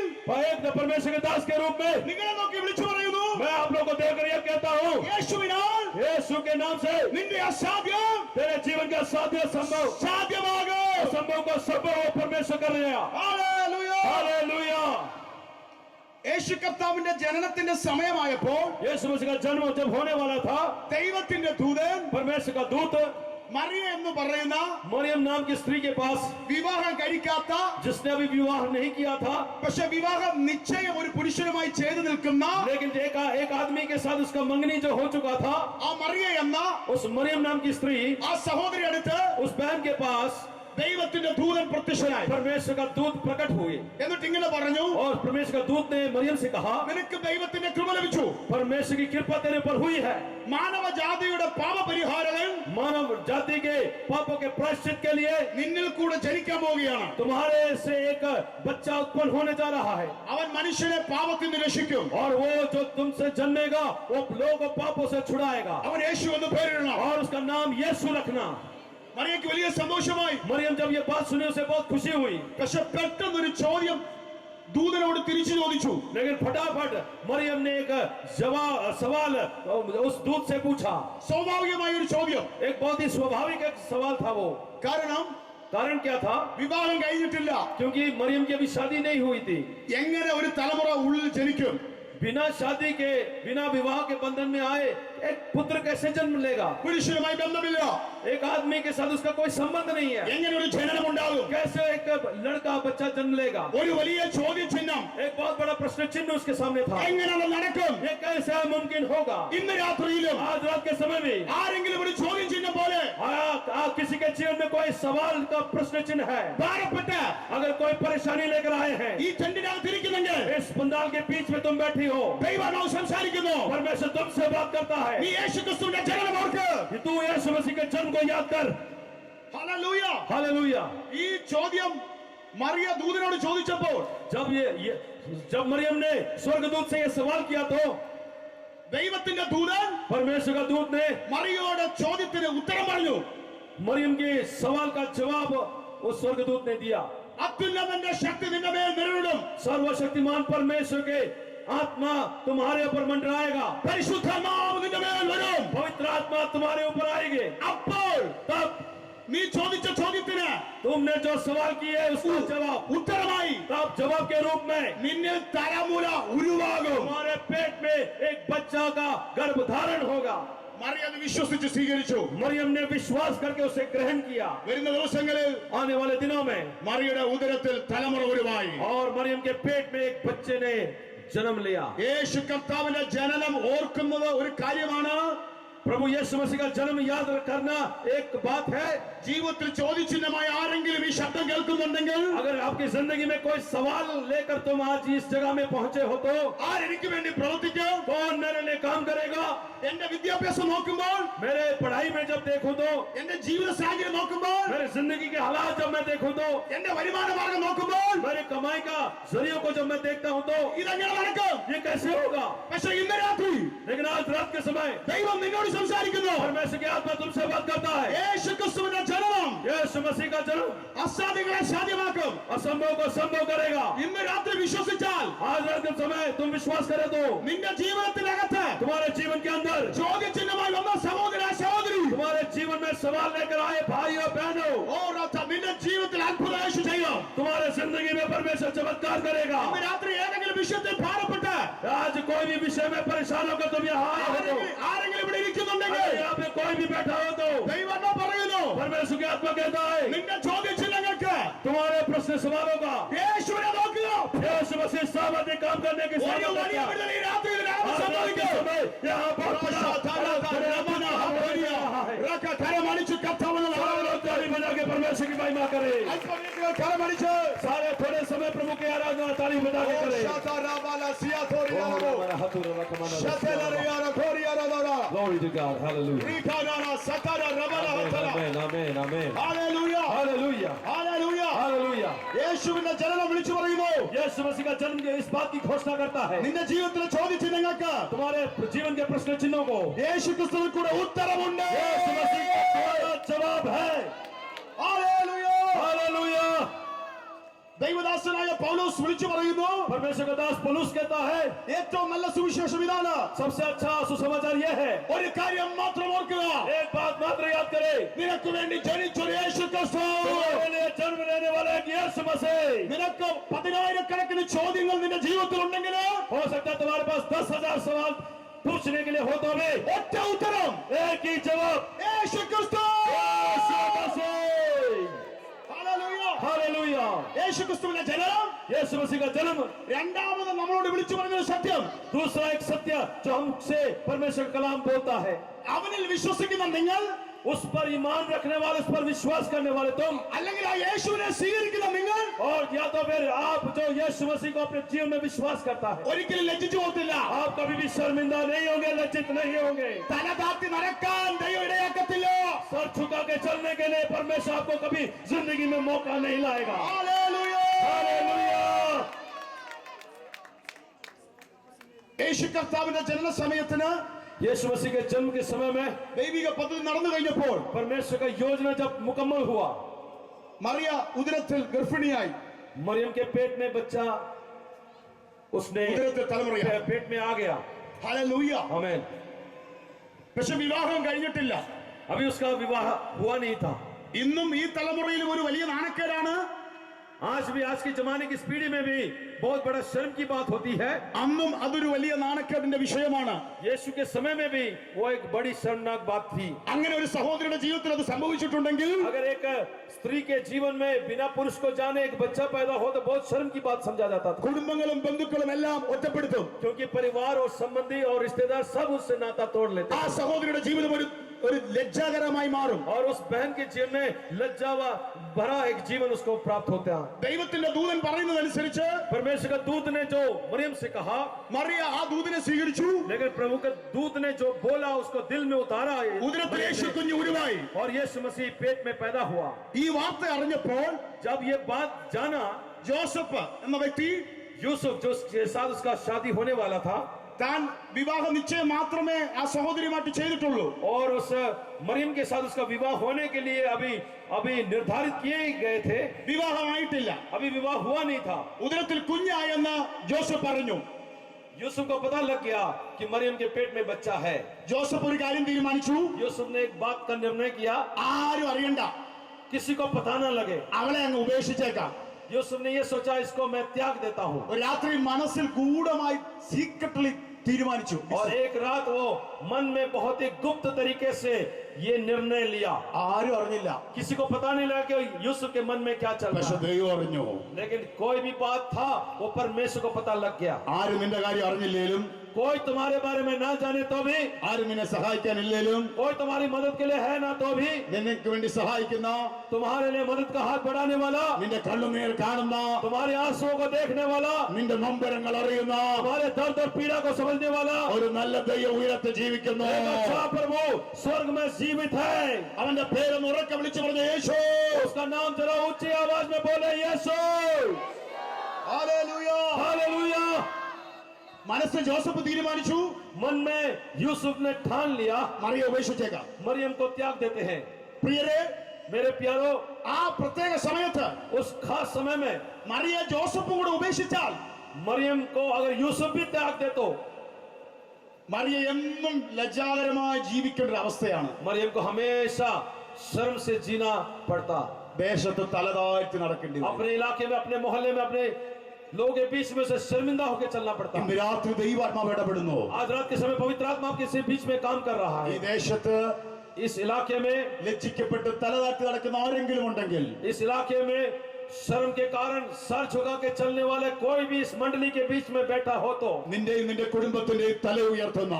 Speaker 1: एक परमेश्वर के दास के रूप में
Speaker 2: നിങ്ങളെ നോക്കി വിളിച്ചു പറയുന്നു,
Speaker 1: मैं आप लोग को देखकर यह कहता हूँ,
Speaker 2: യേശുവിനാൽ
Speaker 1: यीशु के नाम से
Speaker 2: നിന്റെ അസാധ്യം
Speaker 1: तेरे जीवन का साध्य संभव,
Speaker 2: സാധ്യമാകും.
Speaker 1: असंभव को संभव वो परमेश्वर कर रहा।
Speaker 2: ഹല്ലേലൂയ.
Speaker 1: हालेलुया।
Speaker 2: യേശു കർത്താവിന്റെ ജനനത്തിന്റെ സമയമായപ്പോൾ
Speaker 1: यीशु मसीह का जन्म जब होने वाला था,
Speaker 2: ദൈവത്തിന്റെ ദൂതൻ
Speaker 1: परमेश्वर का दूत
Speaker 2: മറിയ എന്ന് പറയുന്ന
Speaker 1: मरियम नाम की स्त्री के पास,
Speaker 2: വിവാഹം കഴിക്കാത്ത
Speaker 1: जिसने अभी विवाह नहीं किया था,
Speaker 2: പക്ഷെ വിവാഹം നിശ്ചയം ഒരു പുരുഷനുമായി ചെയ്തു നിൽക്കുന്ന
Speaker 1: लेकिन एक आदमी के साथ उसका मंगनी जो हो चुका था,
Speaker 2: ആ മറിയ എന്ന
Speaker 1: उस मरियम नाम की स्त्री,
Speaker 2: ആ സഹോദരി അടുത്ത്
Speaker 1: उस बहन के पास
Speaker 2: ദൈവത്തിന്റെ ദൂതൻ പ്രത്യക്ഷനായി.
Speaker 1: परमेश्वर का दूत प्रकट हुए
Speaker 2: എന്നിട്ട് ഇങ്ങനെ പറഞ്ഞു,
Speaker 1: और परमेश्वर का दूत ने मरियम से कहा,
Speaker 2: നിനക്ക് ദൈവത്തിന്റെ കൃപ ലഭിച്ചു.
Speaker 1: परमेश्वर की कृपा तेरे पर हुई है।
Speaker 2: മാനവ ജാതിയുടെ പാപപരിഹാരകൻ
Speaker 1: मानव जाति के पापों के प्रायश्चित के लिए
Speaker 2: നിന്നിൽ കൂടെ ജനിക്കാൻ പോവുകയാണ്.
Speaker 1: तुम्हारे से एक बच्चा उत्पन्न होने जा रहा है,
Speaker 2: അവൻ മനുഷ്യനെ പാപത്തിൽ നിന്ന് രക്ഷിക്കും.
Speaker 1: और वो जो तुमसे जन्मेगा वो लोगों को पापों से छुड़ाएगा,
Speaker 2: അവൻ യേശു എന്ന് പേരിടണം.
Speaker 1: और उसका नाम यीशु रखना।
Speaker 2: മറിയയ്ക്ക് വലിയ സന്തോഷമായി.
Speaker 1: मरियम जब ये बात सुनी उसे बहुत खुशी हुई,
Speaker 2: പക്ഷെ പെട്ടെന്നൊരു ചോദ്യം ദൂതനോട് തിരിച്ചു ചോദിച്ചു.
Speaker 1: लेकिन फटाफट मरियम ने एक सवाल उस दूत से पूछा।
Speaker 2: സ്വാഭാവികമായ ഒരു ചോദ്യം.
Speaker 1: एक बहुत ही स्वाभाविक एक सवाल था वो। कारण क्या था?
Speaker 2: വിവാഹം കഴിഞ്ഞിട്ടില്ല.
Speaker 1: क्योंकि मरियम की अभी शादी नहीं हुई थी।
Speaker 2: എങ്ങനെ ഒരു തലമുറ ഉള്ളിൽ ജനിക്കും?
Speaker 1: बिना शादी के, बिना विवाह के बंधन में आए एक पुत्र कैसे जन्म लेगा?
Speaker 2: പുരുഷനുമായി ബന്ധമില്ല.
Speaker 1: एक आदमी के साथ उसका कोई संबंध नहीं है,
Speaker 2: എങ്ങനെ ഒരു ജനനം ഉണ്ടാകും?
Speaker 1: कैसे एक लड़का बच्चा जन्म लेगा?
Speaker 2: ഒരു വലിയ ചോദ്യചിഹ്നം.
Speaker 1: एक बहुत बड़ा प्रश्न चिन्ह उसके सामने था।
Speaker 2: എങ്ങനെ അത് നടക്കും?
Speaker 1: ये कैसे मुमकिन होगा?
Speaker 2: ഇന്ന് രാത്രിയിലും
Speaker 1: आज रात के समय में
Speaker 2: ആരെങ്കിലും ഒരു ചോദ്യം ചിഹ്നം പോലെ
Speaker 1: किसी के जीवन में कोई सवाल का प्रश्न चिन्ह है,
Speaker 2: ഭാരപ്പെട്ട്
Speaker 1: अगर कोई परेशानी लेकर आए हैं,
Speaker 2: ഈ ടെന്റിനകത്ത് ഇരിക്കുന്നെങ്കിൽ
Speaker 1: इस पंडाल के बीच में तुम बैठी हो,
Speaker 2: ദൈവമാവ് സംസാരിക്കുന്നു.
Speaker 1: परमेश्वर तुमसे बात करता है।
Speaker 2: നീ യേശു ക്രിസ്തുവിന്റെ ജനനം ഓർക്ക്.
Speaker 1: कि तू यीशु मसीह के जन्म को याद कर।
Speaker 2: ഹല്ലേലൂയ.
Speaker 1: हालेलुया।
Speaker 2: ഈ ചോദ്യം മറിയ ദൂതനോട് ചോദിച്ചപ്പോൾ
Speaker 1: जब मरियम ने स्वर्गदूत से यह सवाल किया तो
Speaker 2: ദൈവത്തിന്റെ ദൂതൻ
Speaker 1: परमेश्वर का दूत ने
Speaker 2: മറിയയുടെ ചോദ്യത്തിന് ഉത്തരം പറഞ്ഞു.
Speaker 1: मरियम के सवाल का जवाब उस स्वर्गदूत ने दिया।
Speaker 2: അത്യുന്നതന്റെ ശക്തി നിന്റെ മേൽ നിഴലിടും.
Speaker 1: सर्वशक्तिमान परमेश्वर के आत्मा तुम्हारे ऊपर मंडराएगा,
Speaker 2: പരിശുദ്ധാത്മാവ് നിന്റെ മേൽ വരും.
Speaker 1: पवित्र आत्मा तुम्हारे ऊपर आएगी।
Speaker 2: അപ്പോൾ
Speaker 1: तब
Speaker 2: നീ ചോദിച്ച ചോദ്യത്തിന്
Speaker 1: तुमने जो सवाल किए उसका जवाब,
Speaker 2: ഉത്തരമായി
Speaker 1: तब जवाब के रूप में
Speaker 2: നിന്നിൽ തലമുറ ഉരുവാകും.
Speaker 1: तुम्हारे पेट में एक बच्चा का गर्भ धारण होगा।
Speaker 2: മറിയ അത് വിശ്വസിച്ച് സ്വീകരിച്ചു.
Speaker 1: मरियम ने विश्वास करके उसे ग्रहण किया।
Speaker 2: വരുന്ന ദിവസങ്ങളിൽ
Speaker 1: आने वाले दिनों में
Speaker 2: മറിയയുടെ ഉദരത്തിൽ തലമുറ ഉരുവായി.
Speaker 1: और मरियम के पेट में एक बच्चे ने जन्म लिया।
Speaker 2: യേശു കർത്താവിന്റെ ജനനം ഓർക്കുന്നത് ഒരു കാര്യമാണ്.
Speaker 1: प्रभु यीशु मसीह का जन्म याद करना एक बात है।
Speaker 2: ജീവിതത്തിൽ ചോദ്യചിഹ്നമായ ആരെങ്കിലും ഈ ശബ്ദം കേൾക്കുന്നുണ്ടെങ്കിൽ,
Speaker 1: अगर आपकी जिंदगी में कोई सवाल लेकर तुम आज इस जगह में पहुंचे हो तो
Speaker 2: ആരെനിക്ക് വേണ്ടി പ്രവർത്തിക്കും?
Speaker 1: कौन मेरे लिए काम करेगा?
Speaker 2: എന്റെ വിദ്യാഭ്യാസം നോക്കുമ്പോൾ,
Speaker 1: मेरे पढ़ाई में जब देखूं तो,
Speaker 2: എന്റെ ജീവിത സാഹചര്യം നോക്കുമ്പോൾ,
Speaker 1: मेरे जिंदगी के हालात जब मैं देखूं तो,
Speaker 2: എന്റെ വരുമാന മാർഗം നോക്കുമ്പോൾ,
Speaker 1: मेरे कमाई का जरियों को जब मैं देखता हूं तो
Speaker 2: ഇതെങ്ങനെ നടക്കും?
Speaker 1: ये कैसे होगा?
Speaker 2: പക്ഷേ ഇന്ന് രാത്രി
Speaker 1: लेकिन आज रात के समय
Speaker 2: ദൈവം നിന്നോട് സംസാരിക്കുന്നു.
Speaker 1: परमेश्वर की आत्मा तुमसे बात करता है।
Speaker 2: യേശു ക്രിസ്തുവിന്റെ ജനനം
Speaker 1: यीशु मसीह का जन्म
Speaker 2: അസാധ്യങ്ങളെ സാധ്യമാക്കും.
Speaker 1: असंभव को संभव करेगा।
Speaker 2: ഇന്ന് രാത്രി വിശ്വസിച്ചാൽ
Speaker 1: आज रात के समय तुम विश्वास करे तो
Speaker 2: നിന്റെ ജീവിതത്തിനകത്ത്
Speaker 1: तुम्हारे जीवन के अंदर,
Speaker 2: ചോദ്യചിഹ്നമായി വന്ന സഹോദര സഹോദരി,
Speaker 1: तुम्हारे जीवन में सवाल लेकर आए भाई और बहनों,
Speaker 2: ഓ രാത്രി നിന്റെ ജീവിതത്തിൽ അത്ഭുത യേശു ചെയ്യും.
Speaker 1: तुम्हारे जिंदगी में परमेश्वर चमत्कार करेगा।
Speaker 2: ഇന്ന് രാത്രി ഏതെങ്കിലും വിഷയത്തിൽ ഭാരപ്പെട്ട്
Speaker 1: आज कोई भी विषय में परेशान होकर तुम यहाँ आए हो तो,
Speaker 2: ആരെങ്കിലും ഇവിടെ ഇരിക്കുന്നുണ്ടെങ്കിൽ
Speaker 1: अगर यहाँ पे कोई भी बैठा हो तो
Speaker 2: ദൈവം എന്നാ പറയുന്നു?
Speaker 1: परमेश्वर की आत्मा कहता है
Speaker 2: നിന്റെ ചോദ്യചിഹ്നങ്ങൾക്ക്
Speaker 1: तुम्हारे प्रश्न सवालों का
Speaker 2: യേശുവിനെ നോക്കുക.
Speaker 1: यीशु मसीह सामर्थ्य काम करने के
Speaker 2: ഒരു
Speaker 1: साथ
Speaker 2: വലിയ വിടുതൽ ഈ രാത്രി ഇതിനകം സംഭവിക്കും.
Speaker 1: यहाँ बहुत बड़ा
Speaker 2: കരമടിച്ച് കർത്താവിനെ
Speaker 1: ताली बजा के परमेश्वर की महिमा करे।
Speaker 2: കരമടിച്ച്
Speaker 1: सारे थोड़े समय प्रभु की आराधना ताली बजा के करे। Glory to God. Hallelujah. Amen. Amen. Amen.
Speaker 2: Hallelujah.
Speaker 1: Hallelujah.
Speaker 2: Hallelujah.
Speaker 1: Hallelujah.
Speaker 2: യേശുവിന്റെ ജനനം വിളിച്ചു പറയുന്നു.
Speaker 1: यीशु मसीह का जन्म इस बात की घोषणा करता है,
Speaker 2: നിന്റെ ജീവിതത്തിലെ ചോദ്യചിഹ്നങ്ങൾക്ക്
Speaker 1: तुम्हारे जीवन के प्रश्न चिन्हों को
Speaker 2: യേശു ക്രിസ്തുവിൽ കൂടെ ഉത്തരമുണ്ട്.
Speaker 1: यीशु मसीह का तुम्हारा जवाब है।
Speaker 2: Hallelujah.
Speaker 1: Hallelujah.
Speaker 2: ദൈവദാസനായ പൗലോസ് വിളിച്ചു പറയുന്നു,
Speaker 1: परमेश्वर का दास पौलुस कहता है
Speaker 2: ഏറ്റവും നല്ല സുവിശേഷം ഇതാണ്.
Speaker 1: सबसे अच्छा सुसमाचार यह है,
Speaker 2: ഒരു കാര്യം മാത്രം ഓർക്കുക,
Speaker 1: एक बात मात्र याद करे,
Speaker 2: നിനക്ക് വേണ്ടി ജനിച്ചൊരു യേശു ക്രിസ്തു.
Speaker 1: तुम्हारे लिए जन्म लेने वाला एक यीशु मसीह।
Speaker 2: നിനക്ക് 10,000 ചോദ്യങ്ങൾ നിന്റെ ജീവിതത്തിൽ ഉണ്ടെങ്കിൽ
Speaker 1: हो सकता है तुम्हारे पास 10,000 सवाल पूछने के लिए हो तो भी
Speaker 2: ഒറ്റ ഉത്തരം,
Speaker 1: एक ही जवाब,
Speaker 2: യേശു ക്രിസ്തു.
Speaker 1: यीशु मसीह।
Speaker 2: Hallelujah.
Speaker 1: हालेलुया।
Speaker 2: യേശു ക്രിസ്തുവിന്റെ ജനനം
Speaker 1: यीशु मसीह का जन्म
Speaker 2: രണ്ടാമത് നമ്മളോട് വിളിച്ചു പറഞ്ഞൊരു സത്യം,
Speaker 1: दूसरा एक सत्य जो हमसे परमेश्वर का कलाम बोलता है,
Speaker 2: അവനിൽ വിശ്വസിക്കുന്ന നിങ്ങൾ,
Speaker 1: उस पर ईमान रखने वाले, उस पर विश्वास करने वाले तुम,
Speaker 2: അല്ലെങ്കിൽ ആ യേശുവിനെ സ്വീകരിക്കുന്ന നിങ്ങൾ
Speaker 1: और या तो फिर आप जो यीशु मसीह को अपने जीवन में विश्वास करता है,
Speaker 2: ഒരിക്കലും ലജ്ജിച്ചു പോകത്തില്ല.
Speaker 1: आप कभी भी शर्मिंदा नहीं होंगे, लज्जित नहीं होंगे।
Speaker 2: തല താത്തി നടക്കാൻ ദൈവം ഇടയാക്കത്തില്ല.
Speaker 1: सर झुका के चलने के लिए परमेश्वर आपको कभी जिंदगी में मौका नहीं लाएगा।
Speaker 2: Hallelujah.
Speaker 1: हालेलुया।
Speaker 2: യേശു കർത്താവിന്റെ ജനന സമയത്തിന്
Speaker 1: यीशु मसीह के जन्म के समय में
Speaker 2: ദൈവിക പദ്ധതി നടന്നു കഴിഞ്ഞപ്പോൾ
Speaker 1: परमेश्वर का योजना जब मुकम्मल हुआ,
Speaker 2: മറിയ ഉദരത്തിൽ ഗർഭിണിയായി,
Speaker 1: मरियम के पेट में बच्चा उसने
Speaker 2: ഉദരത്തിൽ തലമുറയായി.
Speaker 1: पेट में आ गया।
Speaker 2: ഹല്ലേലൂയ.
Speaker 1: आमीन।
Speaker 2: പക്ഷെ വിവാഹം കഴിഞ്ഞിട്ടില്ല.
Speaker 1: अभी उसका विवाह हुआ नहीं था।
Speaker 2: ഇന്നും ഈ തലമുറയിലും ഒരു വലിയ നാണക്കേടാണ്.
Speaker 1: आज भी, आज की जमाने की इस पीढ़ी में भी बहुत बड़ा शर्म की बात होती है।
Speaker 2: അന്നും അതൊരു വലിയ നാണക്കേടിന്റെ വിഷയമാണ്.
Speaker 1: यीशु के समय में भी वो एक बड़ी शर्मनाक बात थी।
Speaker 2: അങ്ങനെ ഒരു സഹോദരിയുടെ ജീവിതത്തിൽ അത് സംഭവിച്ചിട്ടുണ്ടെങ്കിൽ
Speaker 1: अगर एक स्त्री के जीवन में बिना पुरुष को जाने एक बच्चा पैदा हो तो बहुत शर्म की बात समझा जाता था,
Speaker 2: കുടുംബങ്ങളും ബന്ധുക്കളും എല്ലാം ഒറ്റപ്പെടുത്തും.
Speaker 1: क्योंकि परिवार और संबंधी और रिश्तेदार सब उससे नाता तोड़ लेते
Speaker 2: ആ സഹോദരിയുടെ ജീവിതം ഒരു ലജ്ജാകരമായി മാറും.
Speaker 1: और उस बहन के जीवन में लज्जा भरा एक जीवन उसको प्राप्त होता है।
Speaker 2: ദൈവത്തിന്റെ ദൂതൻ പറയുന്നതനുസരിച്ച്
Speaker 1: परमेश्वर का दूत ने जो मरियम से कहा,
Speaker 2: മറിയ ആ ദൂതനെ സ്വീകരിച്ചു.
Speaker 1: लेकिन प्रभु का दूत ने जो बोला उसको दिल में उतारा
Speaker 2: ഉദരത്തിൽ യേശു കുഞ്ഞ് ഉരുവായി.
Speaker 1: और यीशु मसीह पेट में पैदा हुआ।
Speaker 2: ഈ വാർത്ത അറിഞ്ഞപ്പോൾ
Speaker 1: जब ये बात जाना,
Speaker 2: ജോസഫ് എന്ന വ്യക്തി
Speaker 1: यूसुफ जो के साथ उसका शादी होने वाला था
Speaker 2: താൻ വിവാഹ നിശ്ചയം മാത്രമേ ആ സഹോദരിയുമായിട്ട് ചെയ്തിട്ടുള്ളൂ.
Speaker 1: और उस मरियम के साथ उसका विवाह होने के लिए अभी निर्धारित किए गए थे,
Speaker 2: വിവാഹമായിട്ടില്ല.
Speaker 1: अभी विवाह हुआ नहीं था।
Speaker 2: ഉദരത്തിൽ കുഞ്ഞായെന്ന് ജോസഫ് പറഞ്ഞു.
Speaker 1: यूसुफ को पता लग गया कि मरियम के पेट में बच्चा है।
Speaker 2: ജോസഫ് ഒരു കാര്യം തീരുമാനിച്ചു,
Speaker 1: यूसुफ ने एक बात का निर्णय किया,
Speaker 2: ആരും അറിയണ്ട,
Speaker 1: किसी को पता न लगे।
Speaker 2: അവളെ അങ്ങ് ഉപേക്ഷിച്ചേക്കാം.
Speaker 1: यूसुफ ने ये सोचा, इसको मैं त्याग देता हूँ।
Speaker 2: ഒരു രാത്രി മനസ്സിൽ ഗൂഢമായി സീക്രട്ടലി തീരുമാനിച്ചു.
Speaker 1: और एक रात वो मन में बहुत ही गुप्त तरीके से ये निर्णय लिया.
Speaker 2: ആരും അറിഞ്ഞില്ല,
Speaker 1: किसी को पता नहीं लगा कि यूसुफ के मन में क्या चल
Speaker 2: പക്ഷെ
Speaker 1: रहा है.
Speaker 2: ദൈവം അറിഞ്ഞു.
Speaker 1: लेकिन कोई भी बात था वो परमेश्वर को पता लग गया.
Speaker 2: ആരും നിന്റെ കാര്യം അറിഞ്ഞില്ലേലും,
Speaker 1: कोई तुम्हारे बारे में ना जाने तो भी,
Speaker 2: ആരും നിന്നെ സഹായിക്കാനില്ലേലും,
Speaker 1: कोई तुम्हारी मदद के लिए है ना तो भी,
Speaker 2: നിനക്ക് വേണ്ടി സഹായിക്കുന്ന,
Speaker 1: तुम्हारे लिए मदद का हाथ बढ़ाने वाला,
Speaker 2: നിന്റെ കണ്ണുനീർ കാണുന്ന,
Speaker 1: तुम्हारे आंसुओं को देखने वाला,
Speaker 2: നിന്റെ നൊമ്പരങ്ങൾ അറിയുന്ന
Speaker 1: तुम्हारे दर्द और पीड़ा को समझने वाला
Speaker 2: ഒരു നല്ല ദൈവം ഉയരത്തിൽ ജീവിക്കുന്നു.
Speaker 1: एक अच्छा प्रभु स्वर्ग में जीवित है.
Speaker 2: അവന്റെ പേരൊന്ന് ഉറക്കെ വിളിച്ചു പറഞ്ഞു, യേശു.
Speaker 1: उसका नाम जरा ऊंची आवाज में बोले, यीशु.
Speaker 2: ഹല്ലേലൂയ.
Speaker 1: हालेलुया.
Speaker 2: മനസ്സിൽ ജോസഫ് തീരുമാനിച്ചു,
Speaker 1: मन में यूसुफ ने ठान लिया
Speaker 2: മറിയ ഉപേക്ഷിച്ചേക്കാം.
Speaker 1: मरियम को त्याग देते हैं.
Speaker 2: പ്രിയരെ,
Speaker 1: मेरे प्यारो,
Speaker 2: ആ പ്രത്യേക സമയത്ത്
Speaker 1: उस खास समय में
Speaker 2: മറിയ ജോസഫും കൂടെ ഉപേക്ഷിച്ചാൽ
Speaker 1: मरियम को अगर यूसुफ भी त्याग दे तो
Speaker 2: മറിയ എന്നും ലജ്ജാകരമായി ജീവിക്കേണ്ട ഒരു അവസ്ഥയാണ്.
Speaker 1: मरियम को हमेशा शर्म से जीना पड़ता.
Speaker 2: ദേശത്ത് തലതാഴ്ത്തി നടക്കേണ്ടി വരും.
Speaker 1: अपने इलाके में, अपने मोहल्ले में, अपने लोगों के बीच में से शर्मिंदा होकर चलना पड़ता.
Speaker 2: ഇന്ന് രാത്രി ദൈവാത്മാവ് ഇടപെടുന്നു.
Speaker 1: आज रात के समय पवित्र आत्मा आपके बीच में काम कर रहा
Speaker 2: ഈ
Speaker 1: है.
Speaker 2: ദേശത്ത്
Speaker 1: इस इलाके में,
Speaker 2: ലജ്ജിക്കപ്പെട്ട് തലതാഴ്ത്തി നടക്കുന്ന ആരെങ്കിലും ഉണ്ടെങ്കിൽ
Speaker 1: इस इलाके में शर्म के कारण सर झुका के चलने वाले कोई भी इस मंडली के बीच में बैठा हो तो
Speaker 2: നിന്റെയും നിന്റെ കുടുംബത്തിന്റെയും തല ഉയർത്തുന്ന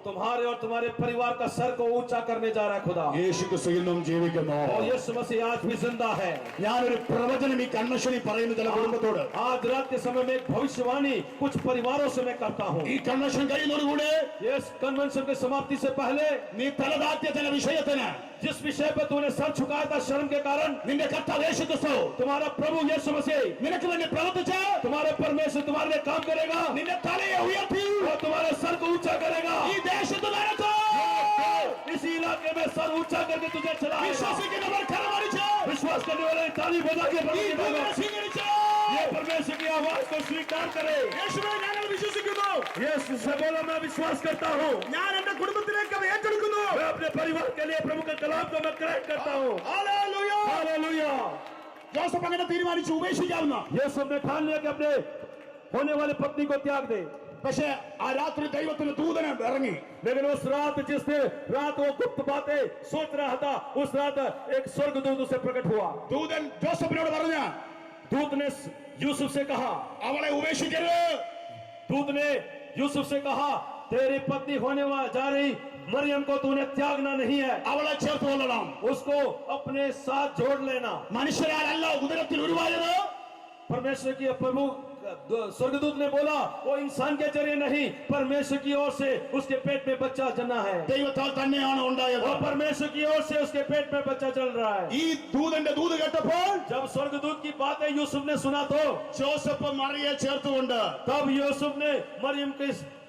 Speaker 1: तुम्हारे और तुम्हारे परिवार का सर को ऊंचा करने जा रहा है खुदा.
Speaker 2: യേശു ക്രിസ്തു ഇന്നും ജീവിക്കുന്നു.
Speaker 1: और यीशु मसीह आज भी जिंदा है.
Speaker 2: ഞാനൊരു പ്രവചനം ഈ കൺവെൻഷനിൽ പറയുന്ന ചില കുടുംബത്തോട്,
Speaker 1: आज रात के समय में एक भविष्यवाणी कुछ परिवारों से मैं करता हूँ.
Speaker 2: ഈ കൺവെൻഷൻ കഴിയുന്നതോടുകൂടെ
Speaker 1: इस कन्वेंशन की समाप्ति से पहले
Speaker 2: നീ തലതാഴ്ത്തിയ ചില വിഷയത്തിന്
Speaker 1: जिस विषय पर तूने सर झुकाया था शर्म के कारण,
Speaker 2: നിന്റെ കർത്താവ് യേശു ക്രിസ്തു
Speaker 1: तुम्हारा प्रभु यीशु मसीह
Speaker 2: നിനക്ക് വേണ്ടി പ്രവർത്തിച്ച്
Speaker 1: तुम्हारे परमेश्वर तुम्हारे लिए काम करेगा.
Speaker 2: നിന്റെ തലയെ ഉയർത്തി
Speaker 1: वो तुम्हारे सर को ऊंचा करेगा.
Speaker 2: ഈ ദേശത്ത് നടക്കും.
Speaker 1: इसी इलाके में सर ऊंचा करके तुझे चलाएगा.
Speaker 2: വിശ്വസിക്കുന്നവർ കരമടിച്ച്
Speaker 1: विश्वास करने वाले ताली बजा के
Speaker 2: ഈ
Speaker 1: प्रभु की
Speaker 2: ദൂതനെ
Speaker 1: आवाज-
Speaker 2: സ്വീകരിച്ച്
Speaker 1: ये परमेश्वर की आवाज को स्वीकार करे.
Speaker 2: യേശുവേ ഞങ്ങൾ വിശ്വസിക്കുന്നു.
Speaker 1: यीशु से बोलो, मैं विश्वास करता हूँ.
Speaker 2: ഞാൻ എന്റെ കുടുംബത്തിലേക്ക് അത് ഏറ്റെടുക്കുന്നു.
Speaker 1: मैं अपने परिवार के लिए प्रभु के कलाम को मैं ग्रहण करता हूँ.
Speaker 2: ഹല്ലേലൂയ.
Speaker 1: हालेलुया.
Speaker 2: ജോസഫ് അങ്ങനെ തീരുമാനിച്ചു ഉപേക്ഷിക്കാവുന്ന.
Speaker 1: यीशु ने ठान लिया कि अपने होने वाली पत्नी को त्याग दे.
Speaker 2: പക്ഷേ ആ രാത്രി ദൈവത്തിന്റെ ദൂതന് ഇറങ്ങി.
Speaker 1: लेकिन उस रात जिस रात वो गुप्त बातें सोच रहा था, उस रात एक स्वर्गदूत उसे प्रकट हुआ.
Speaker 2: ദൂതൻ ജോസഫിനോട് പറഞ്ഞ,
Speaker 1: दूत ने यूसुफ से कहा,
Speaker 2: അവളെ ഉപേക്ഷിക്കരുത്.
Speaker 1: दूत ने यूसुफ से कहा, तेरी पत्नी होने जा रही मरियम को तूने त्यागना नहीं है.
Speaker 2: അവളെ ചേർത്ത് കൊള്ളണം.
Speaker 1: उसको अपने साथ जोड़ लेना.
Speaker 2: മനുഷ്യരാലല്ല ഉദരത്തിൽ ഉരുവായത്.
Speaker 1: परमेश्वर की प्रभु स्वर्गदूत ने बोला, वो इंसान के जरिए नहीं, परमेश्वर की ओर से उसके पेट में बच्चा जन्ना है.
Speaker 2: ദൈവത്താൽ തന്നെയാണ് ഉണ്ടായത്.
Speaker 1: और परमेश्वर की ओर से उसके पेट में बच्चा चल रहा है.
Speaker 2: ഈ ദൂതന്റെ ദൂത് കേട്ടപ്പോൾ
Speaker 1: जब स्वर्गदूत की बातें यूसुफ ने सुना तो
Speaker 2: ജോസഫ് മറിയെ ചേർത്തുകൊണ്ട്,
Speaker 1: तब यूसुफ ने मरियम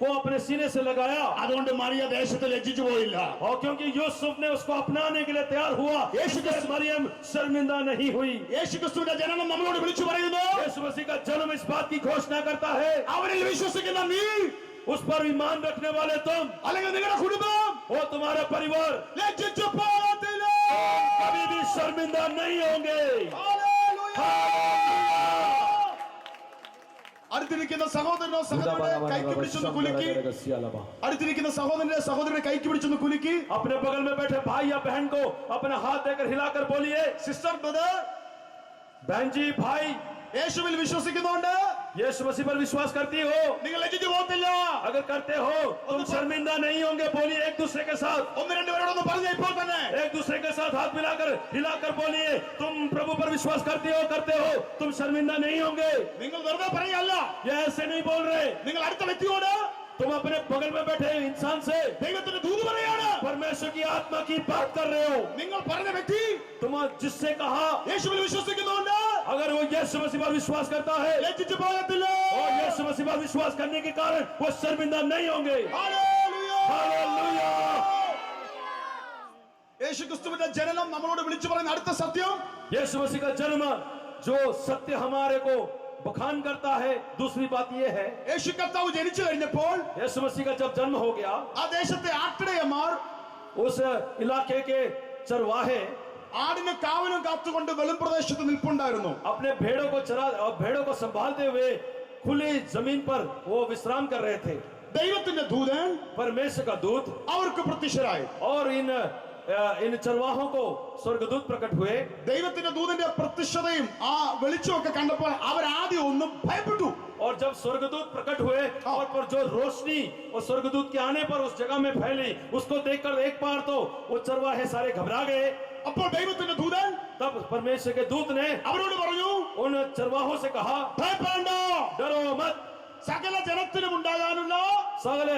Speaker 1: को अपने सीने से लगाया.
Speaker 2: അതുകൊണ്ട് മറിയ ദേശത്ത് ലജ്ജിച്ചു പോയില്ല.
Speaker 1: और क्योंकि यूसुफ ने उसको अपनाने के लिए तैयार हुआ,
Speaker 2: यीशु
Speaker 1: इसलिए मरियम शर्मिंदा नहीं हुई.
Speaker 2: യേശു ക്രിസ്തുവിന്റെ ജനനം നമ്മളോട് വിളിച്ചു പറയുന്നു,
Speaker 1: यीशु मसीह का जन्म इस बात की घोषणा करता है,
Speaker 2: അവരിൽ വിശ്വസിക്കുന്ന നീ,
Speaker 1: उस पर ईमान रखने वाले तुम
Speaker 2: അല്ലെങ്കിൽ നിങ്ങളുടെ കുടുംബം
Speaker 1: और तुम्हारा परिवार
Speaker 2: ലജ്ജിച്ചു പോകത്തില്ല.
Speaker 1: कभी भी शर्मिंदा नहीं होंगे.
Speaker 2: അടുത്തിരിക്കുന്ന സഹോദരനോ സഹോദരന്റെ കൈക്ക് പിടിച്ചൊന്ന് കുലുക്കി, അടുത്തിരിക്കുന്ന സഹോദരന്റെ കൈക്ക് പിടിച്ചൊന്ന് കുലുക്കി,
Speaker 1: अपने बगल में बैठे भाई या बहन को अपना हाथ देकर हिलाकर बोलिए,
Speaker 2: സിസ്റ്റർ ബ്രദർ,
Speaker 1: बहन जी, भाई,
Speaker 2: യേശുവിൽ വിശ്വസിക്കുന്നുണ്ട്,
Speaker 1: यीशु मसीह पर विश्वास करती हो?
Speaker 2: നിങ്ങൾ ലജ്ജിച്ചു പോകത്തില്ല.
Speaker 1: अगर करते हो तुम शर्मिंदा नहीं होंगे. बोलिए एक दूसरे के साथ,
Speaker 2: ഒന്ന് രണ്ടുപേരോടൊന്ന് പറഞ്ഞ ഇപ്പോൾ തന്നെ.
Speaker 1: एक दूसरे के साथ हाथ मिलाकर हिलाकर बोलिए, तुम प्रभु पर विश्वास करते हो, तुम शर्मिंदा नहीं होंगे.
Speaker 2: നിങ്ങൾ വെറുതെ പറയല്ല,
Speaker 1: ये ऐसे नहीं बोल रहे.
Speaker 2: നിങ്ങൾ അടുത്ത വ്യക്തിയോട്
Speaker 1: तुम अपने बगल में बैठे इंसान से
Speaker 2: ദൈവത്തിന്റെ ദൂത് പറയാണ്.
Speaker 1: परमेश्वर की आत्मा की बात कर रहे हो.
Speaker 2: നിങ്ങൾ പറഞ്ഞ വ്യക്തി
Speaker 1: तुम जिससे कहा,
Speaker 2: യേശുവിൽ വിശ്വസിക്കുന്നുണ്ട്,
Speaker 1: अगर वो यीशु मसीह पर विश्वास करता है
Speaker 2: ലജ്ജിച്ചു പോകത്തില്ല.
Speaker 1: और यीशु मसीह पर विश्वास करने के कारण वो शर्मिंदा नहीं होंगे.
Speaker 2: ഹല്ലേലൂയ.
Speaker 1: हालेलुया.
Speaker 2: യേശു ക്രിസ്തുവിന്റെ ജനനം നമ്മളോട് വിളിച്ചു പറയുന്ന അടുത്ത സത്യം,
Speaker 1: यीशु मसीह का जन्म जो सत्य हमारे को बखान करता है. दूसरी बात यह है,
Speaker 2: യേശു കർത്താവ് ജനിച്ചു കഴിഞ്ഞപ്പോൾ
Speaker 1: यीशु मसीह का जब जन्म हो गया,
Speaker 2: ആ ദേശത്തെ ആട്ടിടയന്മാർ
Speaker 1: उस इलाके के चरवाहे
Speaker 2: ആടിന് കാവലും കാത്തുകൊണ്ട് വെളും പ്രദേശത്ത് നിൽപ്പുണ്ടായിരുന്നു.
Speaker 1: अपने भेड़ों को संभालते हुए खुली जमीन पर वो विश्राम कर रहे थे.
Speaker 2: ദൈവത്തിന്റെ ദൂതൻ
Speaker 1: परमेश्वर का दूत
Speaker 2: അവർക്ക് പ്രത്യക്ഷരായി.
Speaker 1: और इन चरवाहों को स्वर्गदूत प्रकट हुए।
Speaker 2: ദൈവത്തിന്റെ ദൂതന്റെ പ്രത്യക്ഷതയും ആ വെളിച്ചമൊക്കെ കണ്ടപ്പോൾ അവർ ആദ്യം ഒന്നും ഭയപ്പെട്ടു.
Speaker 1: और जब स्वर्गदूत प्रकट हुए और पर जो रोशनी और स्वर्गदूत के आने पर उस जगह में फैली, उसको देखकर एक बार तो वो चरवाहे सारे घबरा गए।
Speaker 2: അപ്പോൾ ദൈവത്തിന്റെ ദൂതൻ
Speaker 1: तब परमेश्वर के दूत ने
Speaker 2: അവരോട് പറഞ്ഞു,
Speaker 1: उन चरवाहों से कहा,
Speaker 2: ഭയപ്പെടേണ്ട,
Speaker 1: डरो मत।
Speaker 2: സകല ജനത്തിനും ഉണ്ടാകാനുള്ള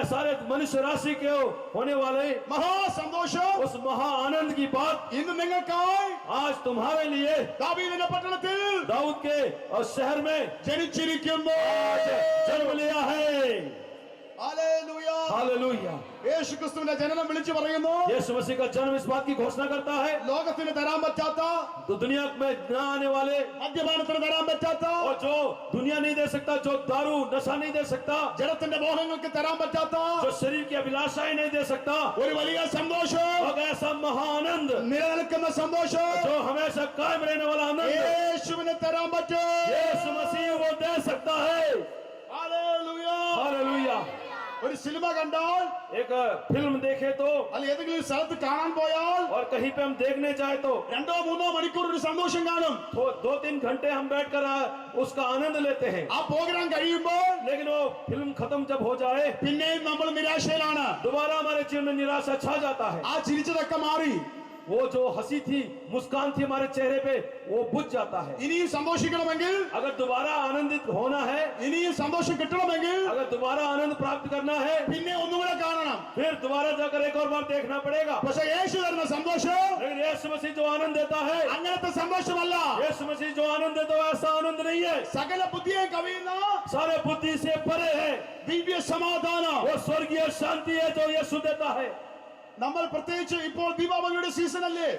Speaker 1: सारे मनुष्य राशि के होने वाले
Speaker 2: മഹാസന്തോഷം
Speaker 1: उस महा आनंद की बात
Speaker 2: ഇന്ന് നിങ്ങൾക്കായി
Speaker 1: आज तुम्हारे लिए
Speaker 2: ദാവീദിന്റെ പട്ടണത്തിൽ
Speaker 1: दाऊद के और शहर में
Speaker 2: ജനിച്ചിരിക്കുന്നു.
Speaker 1: आज जन्म लिया है।
Speaker 2: ഹല്ലേലൂയ.
Speaker 1: हालेलुया।
Speaker 2: യേശുക്രിസ്തുവിന്റെ ജനനം വിളിച്ചു പറയുന്നു,
Speaker 1: यीशु मसीह का जन्म इस बात की घोषणा करता है,
Speaker 2: ലോകത്തിന് തരാൻ പറ്റാത്ത,
Speaker 1: तो दुनिया में न आने वाले
Speaker 2: മദ്യപാനത്തിന് തരാൻ പറ്റാത്ത,
Speaker 1: और जो दुनिया नहीं दे सकता, जो दारू नशा नहीं दे सकता,
Speaker 2: ജനത്തിന്റെ മോഹങ്ങൾക്ക് തരാൻ പറ്റാത്ത
Speaker 1: जो शरीर की अभिलाषाएं नहीं दे सकता,
Speaker 2: ഒരു വലിയ സന്തോഷം,
Speaker 1: और ऐसा महाआनंद
Speaker 2: നിലനിൽക്കുന്ന സന്തോഷം
Speaker 1: जो हमेशा कायम रहने वाला आनंद
Speaker 2: യേശുവിന് തരാൻ പറ്റും.
Speaker 1: यीशु मसीह वो दे सकता है।
Speaker 2: ഹല്ലേലൂയ.
Speaker 1: हालेलुया।
Speaker 2: ഒരു സിനിമ കണ്ടാൽ
Speaker 1: एक फिल्म देखे तो
Speaker 2: അല്ല ഏതെങ്കിലും ഒരു സ്ഥലത്ത് കാണാൻ പോയാൽ
Speaker 1: और कहीं पे हम देखने जाए तो
Speaker 2: 2-3 മണിക്കൂർ ഒരു സന്തോഷം കാണും.
Speaker 1: 2-3 घंटे हम बैठकर उसका आनंद लेते हैं,
Speaker 2: ആ പ്രോഗ്രാം കഴിയുമ്പോൾ
Speaker 1: लेकिन वो फिल्म खत्म जब हो जाए
Speaker 2: പിന്നെയും നമ്മൾ നിരാശയിലാണ്.
Speaker 1: दोबारा हमारे जीवन में निराशा छा जाता है।
Speaker 2: ആ ചിരിച്ചതൊക്കെ മാറി.
Speaker 1: वो जो हंसी थी, मुस्कान थी हमारे चेहरे पे, वो बुझ जाता है।
Speaker 2: ഇനിയും സന്തോഷിക്കണമെങ്കിൽ,
Speaker 1: अगर दोबारा आनंदित होना है,
Speaker 2: ഇനിയും സന്തോഷം കിട്ടണമെങ്കിൽ
Speaker 1: अगर दोबारा आनंद प्राप्त करना है,
Speaker 2: പിന്നെ ഒന്നുകൂടെ കാണണം.
Speaker 1: फिर दोबारा जाकर एक और बार देखना पड़ेगा।
Speaker 2: പക്ഷെ യേശു തരുന്ന സന്തോഷം
Speaker 1: लेकिन यीशु मसीह जो आनंद देता है,
Speaker 2: അങ്ങനത്തെ സന്തോഷമല്ല.
Speaker 1: यीशु मसीह जो आनंद देता है ऐसा आनंद नहीं है,
Speaker 2: സകല ബുദ്ധിയെ കവിയുന്ന
Speaker 1: सारे बुद्धि से परे है।
Speaker 2: ദിവ്യ സമാധാനം
Speaker 1: वो स्वर्गीय शांति है जो यीशु देता है।
Speaker 2: നമ്മൾ പ്രത്യേകിച്ച് ഇപ്പോൾ ദീപാവലിയുടെ സീസൺ അല്ലേ?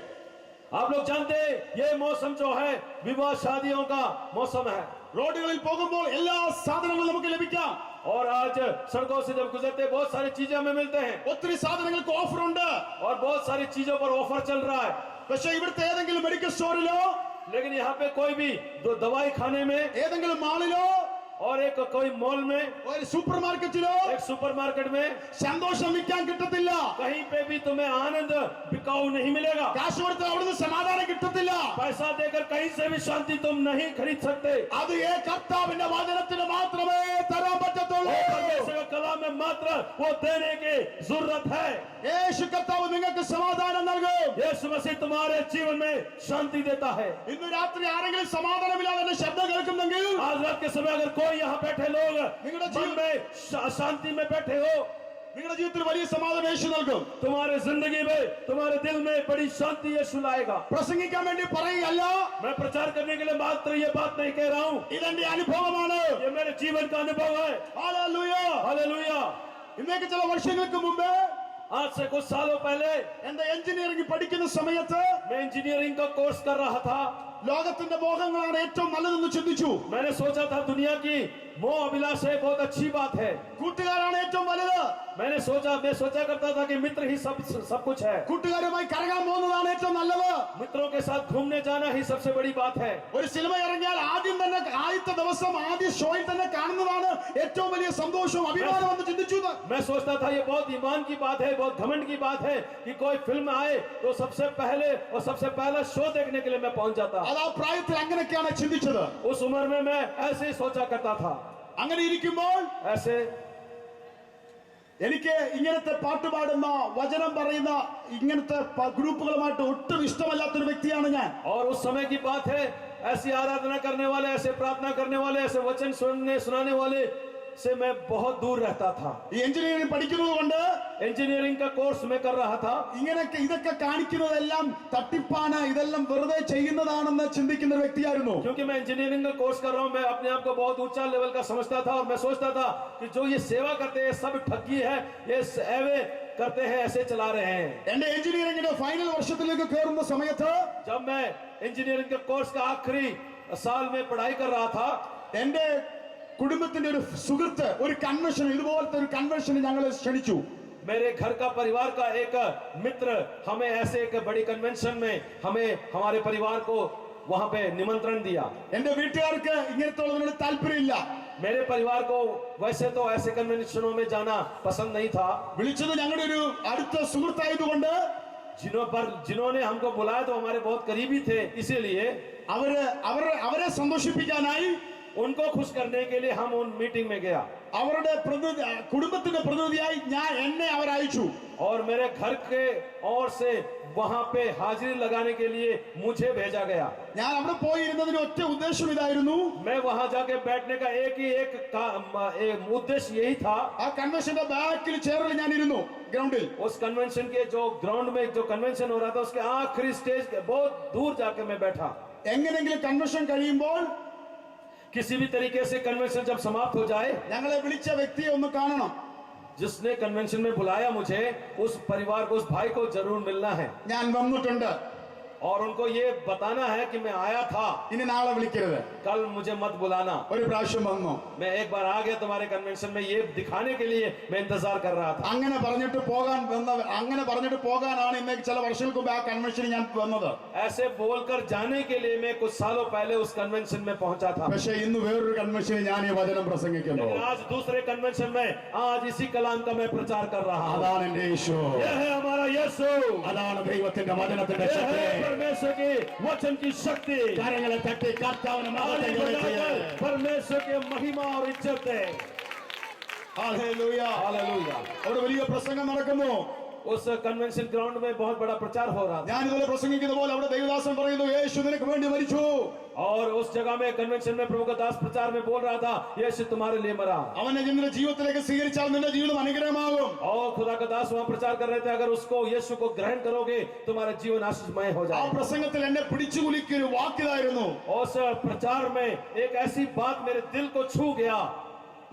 Speaker 1: आप लोग जानते हैं ये मौसम जो है विवाह शादियों का मौसम है,
Speaker 2: റോഡുകളിൽ പോകുമ്പോൾ എല്ലാ സാധനങ്ങളും നമുക്ക് ലഭിക്കാം.
Speaker 1: और आज सड़कों से जब गुजरते हैं, बहुत सारी चीजें हमें मिलते हैं
Speaker 2: ഒത്തിരി സാധനങ്ങൾക്ക് ഓഫർ ഉണ്ട്.
Speaker 1: और बहुत सारी चीजों पर ऑफर चल रहा है।
Speaker 2: പക്ഷെ ഇവിടുത്തെ ഏതെങ്കിലും മെഡിക്കൽ സ്റ്റോറിലോ,
Speaker 1: लेकिन यहाँ पे कोई भी दवाई खाने में
Speaker 2: ഏതെങ്കിലും മാളിലോ,
Speaker 1: और एक कोई मॉल में,
Speaker 2: ഒരു സൂപ്പർ മാർക്കറ്റിലോ
Speaker 1: एक सुपरमार्केट में,
Speaker 2: സന്തോഷം വിൽക്കാൻ കിട്ടത്തില്ല.
Speaker 1: कहीं पे भी तुम्हें आनंद बिकाऊ नहीं मिलेगा।
Speaker 2: കാശ് കൊടുത്താൽ അവിടുന്ന് സമാധാനം കിട്ടത്തില്ല.
Speaker 1: पैसा देकर कहीं से भी शांति तुम नहीं खरीद सकते।
Speaker 2: അത് കർത്താവിന്റെ വചനത്തിന് മാത്രമേ തരാൻ പറ്റത്തുള്ളൂ.
Speaker 1: वो परमेश्वर का कलाम में मात्र वो देने की जरूरत है।
Speaker 2: യേശു കർത്താവ് നിങ്ങൾക്ക് സമാധാനം നൽകും.
Speaker 1: यीशु मसीह तुम्हारे जीवन में शांति देता है।
Speaker 2: ഇന്ന് രാത്രി ആരെങ്കിലും സമാധാനമില്ലാതെ എന്റെ ശബ്ദം കേൾക്കുന്നെങ്കിൽ
Speaker 1: आज रात के समय अगर कोई यहाँ बैठे लोग मन में शांति में बैठे हो,
Speaker 2: നിങ്ങളുടെ ജീവിതത്തിൽ വലിയ സമാധാനം യേശു നൽകും.
Speaker 1: तुम्हारे जिंदगी में, तुम्हारे दिल में बड़ी शांति यीशु लाएगा।
Speaker 2: പ്രസംഗിക്കാൻ വേണ്ടി പറയുകയല്ല,
Speaker 1: मैं प्रचार करने के लिए मात्र ये बात नहीं कह रहा हूँ,
Speaker 2: ഇതെന്റെ അനുഭവമാണ്.
Speaker 1: ये मेरे जीवन का अनुभव है।
Speaker 2: ഹല്ലേലൂയ.
Speaker 1: हालेलुया।
Speaker 2: ഇന്നേക്ക് ചില വർഷങ്ങൾക്ക് മുമ്പ്
Speaker 1: आज से कुछ सालों पहले
Speaker 2: എന്റെ എഞ്ചിനീയറിംഗ് പഠിക്കുന്ന സമയത്ത്
Speaker 1: मैं इंजीनियरिंग का कोर्स कर रहा था।
Speaker 2: ലോകത്തിന്റെ മോഹങ്ങളാണ് ഏറ്റവും നല്ലതെന്ന് ചിന്തിച്ചു.
Speaker 1: मैंने सोचा था दुनिया की मोह अभिलाषा बहुत अच्छी बात है।
Speaker 2: കൂട്ടുകാരാണ് ഏറ്റവും വലുത്.
Speaker 1: मैं सोचा करता था कि मित्र ही सब कुछ है।
Speaker 2: കൂട്ടുകാരുമായി കറങ്ങാൻ പോകുന്നതാണ് ഏറ്റവും നല്ലത്.
Speaker 1: मित्रों के साथ घूमने जाना ही सबसे बड़ी बात है।
Speaker 2: ഒരു സിനിമ ഇറങ്ങിയാൽ ആദ്യത്തെ ദിവസം ആദ്യ ഷോയിൽ തന്നെ കാണുന്നതാണ് ഏറ്റവും വലിയ സന്തോഷവും അഭിമാനം എന്ന് ചിന്തിച്ചു.
Speaker 1: मैं सोचता था ये बहुत ईमान की बात है, बहुत घमंड की बात है कि कोई फिल्म आए तो सबसे पहले और सबसे पहला शो देखने के लिए मैं पहुंच जाता।
Speaker 2: അത് ആ പ്രായത്തിൽ അങ്ങനെയൊക്കെയാണ് ചിന്തിച്ചത്.
Speaker 1: उस उम्र में मैं ऐसे ही सोचा करता था।
Speaker 2: അങ്ങനെ ഇരിക്കുമ്പോൾ
Speaker 1: ऐसे
Speaker 2: എനിക്ക് ഇങ്ങനത്തെ പാട്ട് പാടുന്ന വചനം പറയുന്ന ഇങ്ങനത്തെ ഗ്രൂപ്പുകളുമായിട്ട് ഒട്ടും ഇഷ്ടമല്ലാത്തൊരു വ്യക്തിയാണ് ഞാൻ.
Speaker 1: और उस समय की बात है, ऐसी आराधना करने वाले, ऐसे प्रार्थना करने वाले, ऐसे वचन सुनाने वाले से मैं बहुत दूर रहता था।
Speaker 2: ഈ എഞ്ചിനീയറിംഗ് പഠിക്കുന്നത് കൊണ്ട്
Speaker 1: इंजीनियरिंग का कोर्स मैं कर रहा था।
Speaker 2: ഇതൊക്കെ കാണിക്കുന്നതെല്ലാം തട്ടിപ്പാണ്, ഇതെല്ലാം വെറുതെ ചെയ്യുന്നതാണെന്ന് ചിന്തിക്കുന്ന ഒരു വ്യക്തിയായിരുന്നു.
Speaker 1: क्योंकि मैं इंजीनियरिंग का कोर्स कर रहा हूँ, मैं अपने आप को बहुत ऊंचा लेवल का समझता था और मैं सोचता था कि जो ये सेवा करते हैं सब ठगी है, ये एवे करते हैं, ऐसे चला रहे हैं।
Speaker 2: എന്റെ എഞ്ചിനീയറിംഗിന്റെ ഫൈനൽ വർഷത്തിലേക്ക് കയറുന്ന സമയത്ത്
Speaker 1: जब मैं इंजीनियरिंग के कोर्स का आखिरी साल में पढ़ाई कर रहा था,
Speaker 2: എന്റെ കുടുംബത്തിന്റെ ഒരു സുഹൃത്ത് ഒരു കൺവെൻഷൻ, ഇതുപോലത്തെ ഒരു കൺവെൻഷന് ഞങ്ങളെ ക്ഷണിച്ചു.
Speaker 1: मेरे घर का परिवार का एक मित्र हमें ऐसे एक बड़ी कन्वेंशन में हमें हमारे परिवार को वहां पे निमंत्रण दिया।
Speaker 2: എന്റെ വീട്ടുകാർക്ക് ഇങ്ങനത്തെ താല്പര്യമില്ല.
Speaker 1: मेरे परिवार को वैसे तो ऐसे कन्वेंशनों में जाना पसंद नहीं था।
Speaker 2: വിളിച്ചത് ഞങ്ങളുടെ ഒരു അടുത്ത സുഹൃത്തായതുകൊണ്ട്
Speaker 1: जिन्होंने हमको बुलाया तो हमारे बहुत करीबी थे, इसीलिए
Speaker 2: അവരെ സന്തോഷിപ്പിക്കാനായി
Speaker 1: उनको खुश करने के लिए हम उन मीटिंग में गया
Speaker 2: അവരുടെ കുടുംബത്തിന്റെ പ്രതിനിധിയായി എന്നെ അവർ അയച്ചു.
Speaker 1: और मेरे घर के ओर से वहां पे हाजिरी लगाने के लिए मुझे भेजा गया।
Speaker 2: ഞാൻ അവിടെ പോയിരുന്നതിന് ഒറ്റ ഉദ്ദേശം ഇതായിരുന്നു.
Speaker 1: मैं वहां जाके बैठने का एक उद्देश्य यही था।
Speaker 2: ആ കൺവെൻഷന്റെ ബാക്കിൽ ചെയറിൽ ഞാൻ ഇരുന്നു, ഗ്രൗണ്ടിൽ.
Speaker 1: उस कन्वेंशन के जो ग्राउंड में जो कन्वेंशन हो रहा था उसके आखिरी स्टेज के बहुत दूर जाके मैं बैठा।
Speaker 2: എങ്ങനെങ്കിലും കൺവെൻഷൻ കഴിയുമ്പോൾ
Speaker 1: किसी भी तरीके से कन्वेंशन जब समाप्त हो जाए,
Speaker 2: ഞങ്ങളെ വിളിച്ച വ്യക്തിയെ ഒന്ന് കാണണം.
Speaker 1: जिसने कन्वेंशन में बुलाया मुझे, उस परिवार को, उस भाई को जरूर मिलना है
Speaker 2: ഞാൻ വന്നിട്ടുണ്ട്,
Speaker 1: और उनको ये बताना है कि मैं आया था,
Speaker 2: ഇനി നാളെ വിളിക്കരുത്.
Speaker 1: कल मुझे मत बुलाना।
Speaker 2: ഒരു പ്രാവശ്യം വന്നു.
Speaker 1: मैं एक बार आ गया तुम्हारे कन्वेंशन में, ये दिखाने के लिए मैं इंतजार कर रहा था।
Speaker 2: അങ്ങനെ പറഞ്ഞിട്ട് പോകാനാണ് ഇന്നേക്ക് ചില വർഷങ്ങൾക്ക് മുമ്പ് ആ കൺവെൻഷനിൽ ഞാൻ വന്നത്.
Speaker 1: ऐसे बोलकर जाने के लिए मैं कुछ सालों पहले उस कन्वेंशन में पहुंचा था।
Speaker 2: പക്ഷേ ഇന്ന് വേറൊരു കൺവെൻഷനിൽ ഞാൻ ഈ വചനം പ്രസംഗിക്കുന്നു.
Speaker 1: लेकिन आज दूसरे कन्वेंशन में आज इसी कलाम का मैं प्रचार कर रहा हूँ।
Speaker 2: അതാണ് എന്റെ യേശു,
Speaker 1: यह है हमारा यीशु,
Speaker 2: അതാണ് ദൈവത്തിന്റെ വചനത്തിന്റെ
Speaker 1: यह
Speaker 2: ശക്തി.
Speaker 1: है परमेश्वर की वचन की शक्ति।
Speaker 2: കരങ്ങളെ തട്ടി കർത്താവിനെ മഹത്വം ചെയ്യുക.
Speaker 1: परमेश्वर के महिमा और इज्जत है।
Speaker 2: ഹല്ലേലൂയ.
Speaker 1: हालेलुया।
Speaker 2: അവിടെ വലിയ പ്രസംഗം നടക്കുന്നു.
Speaker 1: उस कन्वेंशन ग्राउंड में बहुत बड़ा प्रचार हो रहा था,
Speaker 2: ഞാൻ ഇതുപോലെ പ്രസംഗിക്കുന്ന പോലെ അവിടെ ദൈവദാസൻ പറയുന്നു, യേശു നിനക്ക് വേണ്ടി മരിച്ചു.
Speaker 1: और उस जगह में कन्वेंशन में प्रभु का दास प्रचार में बोल रहा था, यीशु तुम्हारे लिए मरा।
Speaker 2: അവനെ നിന്റെ ജീവിതത്തിലേക്ക് സ്വീകരിച്ചാൽ നിന്റെ ജീവിതം അനുഗ്രഹമാകും.
Speaker 1: और खुदा का दास वहां प्रचार कर रहे थे, अगर उसको यीशु को ग्रहण करोगे तुम्हारा जीवन आशीषमय हो
Speaker 2: ആ
Speaker 1: जाएगा।
Speaker 2: പ്രസംഗത്തിൽ എന്നെ പിടിച്ചു കുലുക്കിയ ഒരു വാക്കിതായിരുന്നു,
Speaker 1: उस प्रचार में एक ऐसी बात मेरे दिल को छू गया।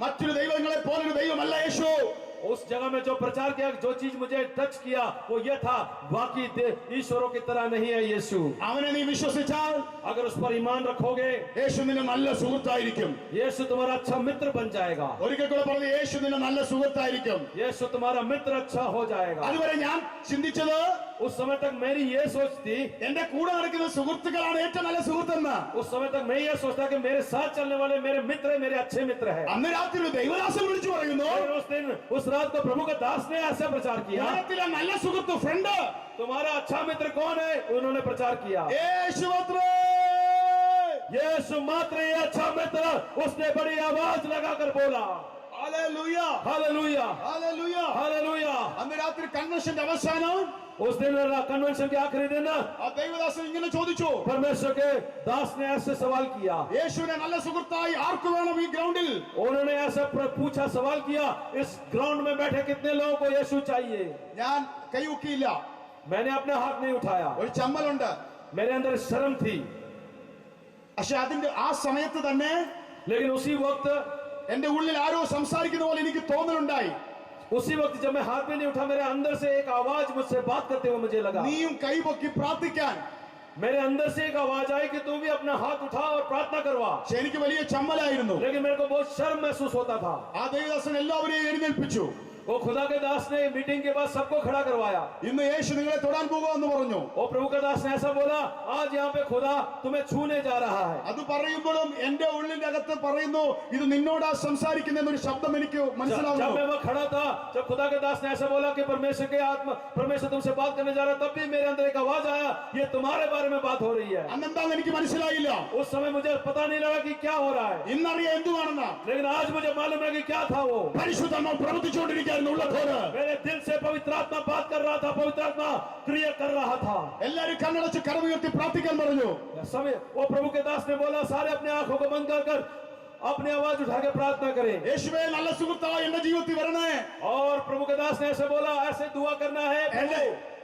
Speaker 2: മറ്റൊരു ദൈവങ്ങളെ പോലൊരു ദൈവമല്ല യേശു.
Speaker 1: उस जगह में जो प्रचार किया, जो चीज मुझे टच किया वो ये था, बाकी ईश्वरों की तरह नहीं है यीशु।
Speaker 2: അവനെ നീ വിശ്വസിച്ചാൽ
Speaker 1: अगर उस पर ईमान रखोगे
Speaker 2: യേശു നിന്റെ നല്ല സുഹൃത്തായിരിക്കും.
Speaker 1: यीशु तुम्हारा अच्छा मित्र बन जाएगा।
Speaker 2: ഒരിക്കൽ കൂടെ പറഞ്ഞു, യേശു നിന്റെ നല്ല സുഹൃത്തായിരിക്കും.
Speaker 1: यीशु तुम्हारा मित्र अच्छा हो जाएगा।
Speaker 2: അതുവരെ ഞാൻ ചിന്തിച്ചത്,
Speaker 1: उस समय तक मेरी ये सोच थी,
Speaker 2: എന്റെ കൂടെ നടക്കുന്ന സുഹൃത്തുക്കളാണ് ഏറ്റവും നല്ല സുഹൃത്തെന്ന്.
Speaker 1: उस समय तक मैं ये सोचता कि मेरे साथ चलने वाले मेरे मित्र मेरे अच्छे मित्र है।
Speaker 2: അന്ന് രാത്രി ഒരു ദൈവദാസൻ വിളിച്ചു പറയുന്നു,
Speaker 1: लेकिन उस दिन उस रात को प्रभु का दास ने ऐसा प्रचार किया,
Speaker 2: ലോകത്തിലെ നല്ല സുഹൃത്ത് ഫ്രണ്ട്
Speaker 1: तुम्हारा अच्छा मित्र कौन है? उन्होंने प्रचार किया,
Speaker 2: യേശു മാത്രേ.
Speaker 1: यीशु मात्र ये अच्छा मित्र। उसने बड़ी आवाज लगाकर बोला,
Speaker 2: ഹല്ലേലൂയ,
Speaker 1: हालेलुया,
Speaker 2: ഹല്ലേലൂയ.
Speaker 1: हालेलुया।
Speaker 2: അന്ന് രാത്രി കൺവെൻഷന്റെ അവസാനം
Speaker 1: उस दिन कन्वेंशन के आखिरी दिन
Speaker 2: ആ ദൈവദാസൻ ഇങ്ങനെ ചോദിച്ചു,
Speaker 1: परमेश्वर के दास ने ऐसे सवाल किया,
Speaker 2: യേശുവിനെ നല്ല സുഹൃത്തായി ആർക്ക് വേണം ഈ ഗ്രൗണ്ടിൽ?
Speaker 1: उन्होंने ऐसा पूछा, सवाल किया, इस ग्राउंड में बैठे कितने लोगों को यीशु चाहिए?
Speaker 2: ഞാൻ കൈയൂക്കിയില്ല.
Speaker 1: मैंने अपना हाथ नहीं उठाया,
Speaker 2: ഒരു ചമ്മലുണ്ട്.
Speaker 1: मेरे अंदर शर्म थी।
Speaker 2: പക്ഷെ അതിന്റെ ആ സമയത്ത് തന്നെ
Speaker 1: लेकिन उसी वक्त
Speaker 2: എന്റെ ഉള്ളിൽ ആരോ സംസാരിക്കുന്ന പോലെ എനിക്ക് തോന്നലുണ്ടായി.
Speaker 1: जब मैं हाथ में नहीं उठा, मेरे अंदर से एक आवाज मुझसे बात करते हुए मुझे लगा।
Speaker 2: നീയും കൈപൊക്കി പ്രാർത്ഥിക്കാൻ.
Speaker 1: मेरे अंदर से एक आवाज आई कि तू भी अपना हाथ उठा और प्रार्थना करवा।
Speaker 2: പക്ഷെ എനിക്ക് വലിയ ചമ്മലായിരുന്നു.
Speaker 1: लेकिन मेरे को बहुत शर्म महसूस होता था।
Speaker 2: ആ ദൈവദാസൻ എല്ലാവരെയും എഴുന്നേൽപ്പിച്ചു.
Speaker 1: वो खुदा के दास ने मीटिंग के बाद सबको खड़ा करवाया।
Speaker 2: ഇന്ന് യേശു നിങ്ങളെ തൊടാൻ പോകുമെന്ന് പറഞ്ഞു.
Speaker 1: वो प्रभु का दास ने ऐसा बोला, आज यहाँ पे खुदा तुम्हें छूने जा रहा है।
Speaker 2: അത് പറയുമ്പോഴും എന്റെ ഉള്ളിന്റെ അകത്ത് പറയുന്നു, ഇത് നിന്നോടാ സംസാരിക്കുന്ന എന്നൊരു ശബ്ദം എനിക്ക്
Speaker 1: जब
Speaker 2: മനസ്സിലാവുന്നു.
Speaker 1: मैं वहाँ खड़ा था, जब खुदा के दास ने ऐसा बोला कि परमेश्वर तुमसे बात करने जा रहा है, तब भी मेरे अंदर एक आवाज आया, ये तुम्हारे बारे में बात हो रही है।
Speaker 2: അന്നെന്താന്ന് എനിക്ക് മനസ്സിലായില്ല.
Speaker 1: उस समय मुझे पता नहीं लगा कि क्या हो रहा है,
Speaker 2: ഇന്നറിയാം എന്തുവാണെന്ന്.
Speaker 1: लेकिन आज मुझे मालूम है कि क्या था वो।
Speaker 2: പരിശുദ്ധാത്മാവ് പ്രവർത്തിച്ചുകൊണ്ടിരിക്കുകയായിരുന്നു ഉള്ളതോട്.
Speaker 1: मेरे दिल से पवित्र आत्मा बात कर रहा था, पवित्र आत्मा क्रिया कर रहा था।
Speaker 2: എല്ലാരും കണ്ണടച്ച് കരമുയർത്തി പ്രാർത്ഥിക്കാൻ പറഞ്ഞു.
Speaker 1: समय वो प्रभु के दास ने बोला, सारे अपने आंखों को बंद कर अपनी आवाज उठा के प्रार्थना करें।
Speaker 2: യേശുവേ നല്ല സുഹൃത്തായി എന്റെ ജീവിതത്തിൽ വരണേ.
Speaker 1: और प्रभु के दास ने ऐसे बोला, ऐसे दुआ करना है,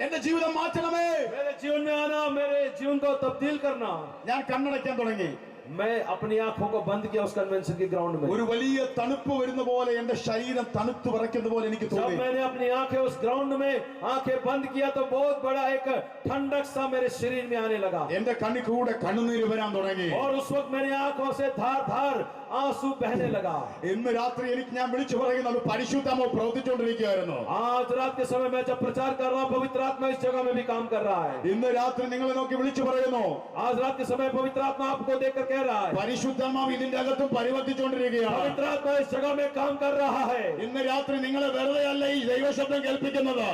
Speaker 2: എന്റെ ജീവിതം മാറ്റണമേ.
Speaker 1: मेरे जीवन में आना, मेरे जीवन को तब्दील करना।
Speaker 2: ഞാൻ കണ്ണടയ്ക്കാൻ തുടങ്ങി.
Speaker 1: मैं अपनी आंखों को बंद किया उस कन्वेंशन के ग्राउंड में।
Speaker 2: ഒരു വലിയ തണുപ്പ് വരുന്ന പോലെ എന്റെ ശരീരം തണുത്ത് വിറയ്ക്കുന്ന പോലെ എനിക്ക്
Speaker 1: जब
Speaker 2: തോന്നി.
Speaker 1: मैंने अपनी आंखें उस ग्राउंड में आंखें बंद किया तो बहुत बड़ा एक ठंडक सा मेरे शरीर में आने लगा।
Speaker 2: എന്റെ കണ്ണിൽ കൂടെ കണ്ണുനീര് വരാൻ തുടങ്ങി.
Speaker 1: और उस वक्त मेरी आंखों से धार धार आंसू बहने लगा।
Speaker 2: ഇന്ന് രാത്രി എനിക്ക് ഞാൻ വിളിച്ചു പറയുന്നത് പരിശുദ്ധാത്മാവ് പ്രവർത്തിച്ചുകൊണ്ടിരിക്കുകയായിരുന്നു.
Speaker 1: आज रात के समय मैं जब प्रचार कर रहा हूँ, पवित्र आत्मा इस जगह में भी काम कर रहा है।
Speaker 2: ഇന്ന് രാത്രി നിങ്ങളെ നോക്കി വിളിച്ചു പറയുന്നു,
Speaker 1: आज रात के समय पवित्र आत्मा आपको देख कर कह
Speaker 3: कह रहा है।
Speaker 2: പരിശുദ്ധാത്മാവ് ഇതിന്റെ അകത്തും പരിവർത്തിച്ചുകൊണ്ടിരിക്കുകയാണ്.
Speaker 3: पवित्र आत्मा इस जगह में काम कर रहा है।
Speaker 2: ഇന്ന് രാത്രി നിങ്ങളെ വെറുതെ അല്ല ഈ ദൈവശബ്ദം കേൾപ്പിക്കുന്നത്.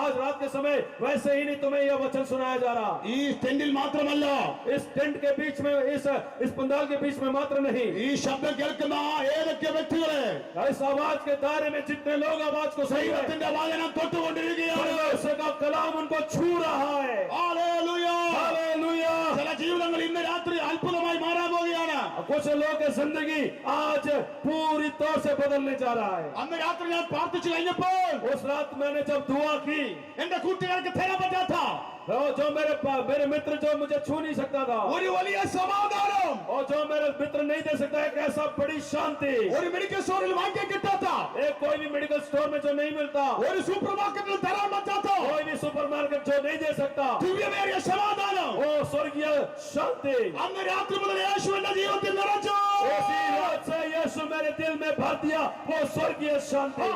Speaker 3: आज रात के समय वैसे ही नहीं तुम्हें यह वचन सुनाया जा रहा।
Speaker 2: ഈ ടെന്റിൽ മാത്രമല്ല,
Speaker 3: इस टेंट के बीच में, इस पंडाल के बीच में मात्र नहीं,
Speaker 2: ഈ ശബ്ദം കേൾക്കുന്ന ഏതൊക്കെ വ്യക്തികളെ
Speaker 3: इस आवाज के दायरे में जितने लोग आवाज को सही है,
Speaker 2: ദൈവത്തിന്റെ വചനം തൊട്ടുകൊണ്ടിരിക്കുകയാണ്.
Speaker 3: परमेश्वर का कलाम उनको छू रहा है।
Speaker 2: ഹല്ലേലൂയ.
Speaker 3: हालेलुया।
Speaker 2: ചില ജീവിതങ്ങൾ ഇന്ന് രാത്രി അത്ഭുതമായി മാറാൻ പോവുകയാണ്.
Speaker 3: कुछ लोगों की जिंदगी आज पूरी तौर से बदलने जा रहा है।
Speaker 2: അന്ന് രാത്രി ഞാൻ പ്രാർത്ഥിച്ചു കഴിഞ്ഞപ്പോൾ
Speaker 3: उस रात मैंने जब दुआ की,
Speaker 2: എന്റെ കൂട്ടുകാർക്ക് തരാൻ പറ്റാത്ത
Speaker 3: जो मेरे मित्र जो मुझे छू नहीं सकता था,
Speaker 2: ഒരു വലിയ സമാധാനം,
Speaker 3: और जो मेरे मित्र नहीं दे सकता, एक ऐसा बड़ी शांति,
Speaker 2: ഒരു മെഡിക്കൽ സ്റ്റോറിൽ വാങ്ങിക്കാൻ കിട്ടാത്ത,
Speaker 3: एक कोई भी मेडिकल स्टोर में जो नहीं मिलता,
Speaker 2: ഒരു സൂപ്പർ മാർക്കറ്റിൽ തരാൻ പറ്റാത്ത
Speaker 3: कोई भी सुपरमार्केट जो नहीं दे सकता,
Speaker 2: ദിവ്യമേറിയ സമാധാനം
Speaker 3: वो स्वर्गीय शांति
Speaker 2: അന്ന് രാത്രി മുതൽ യേശു എന്റെ ജീവിതത്തിൽ നിറച്ചു.
Speaker 3: उसी रात से यीशु मेरे दिल में भर दिया, वो स्वर्गीय शांति।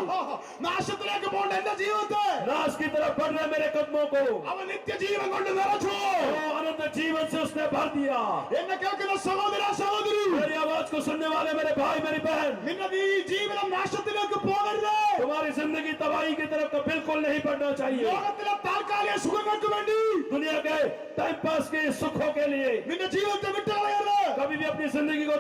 Speaker 2: നാശത്തിലേക്ക് പോകേണ്ട എന്റെ ജീവിതത്തെ
Speaker 3: नाश की तरफ बढ़ रहे मेरे कदमों को
Speaker 2: അവൻ നിത്യജീവൻ കൊണ്ട് നിറച്ചു.
Speaker 3: वो अनंत जीवन से उसने भर दिया।
Speaker 2: എന്നെ കേൾക്കുന്ന സഹോദര സഹോദരി,
Speaker 3: मेरी आवाज को सुनने वाले मेरे भाई मेरी बहन,
Speaker 2: നിങ്ങളുടെ ഈ ജീവിതം നാശത്തിലേക്ക് പോകരുത്.
Speaker 3: तुम्हारी जिंदगी तबाही की तरफ बिल्कुल नहीं बढ़ना चाहिए।
Speaker 2: ലോകത്തിലെ താൽക്കാലിക സുഖങ്ങൾക്ക് വേണ്ടി
Speaker 3: दुनिया के टाइम पास के सुखों के लिए
Speaker 2: നിന്റെ ജീവിതത്തെ വിട്ടുകളയരുത്.
Speaker 3: कभी भी अपनी जिंदगी को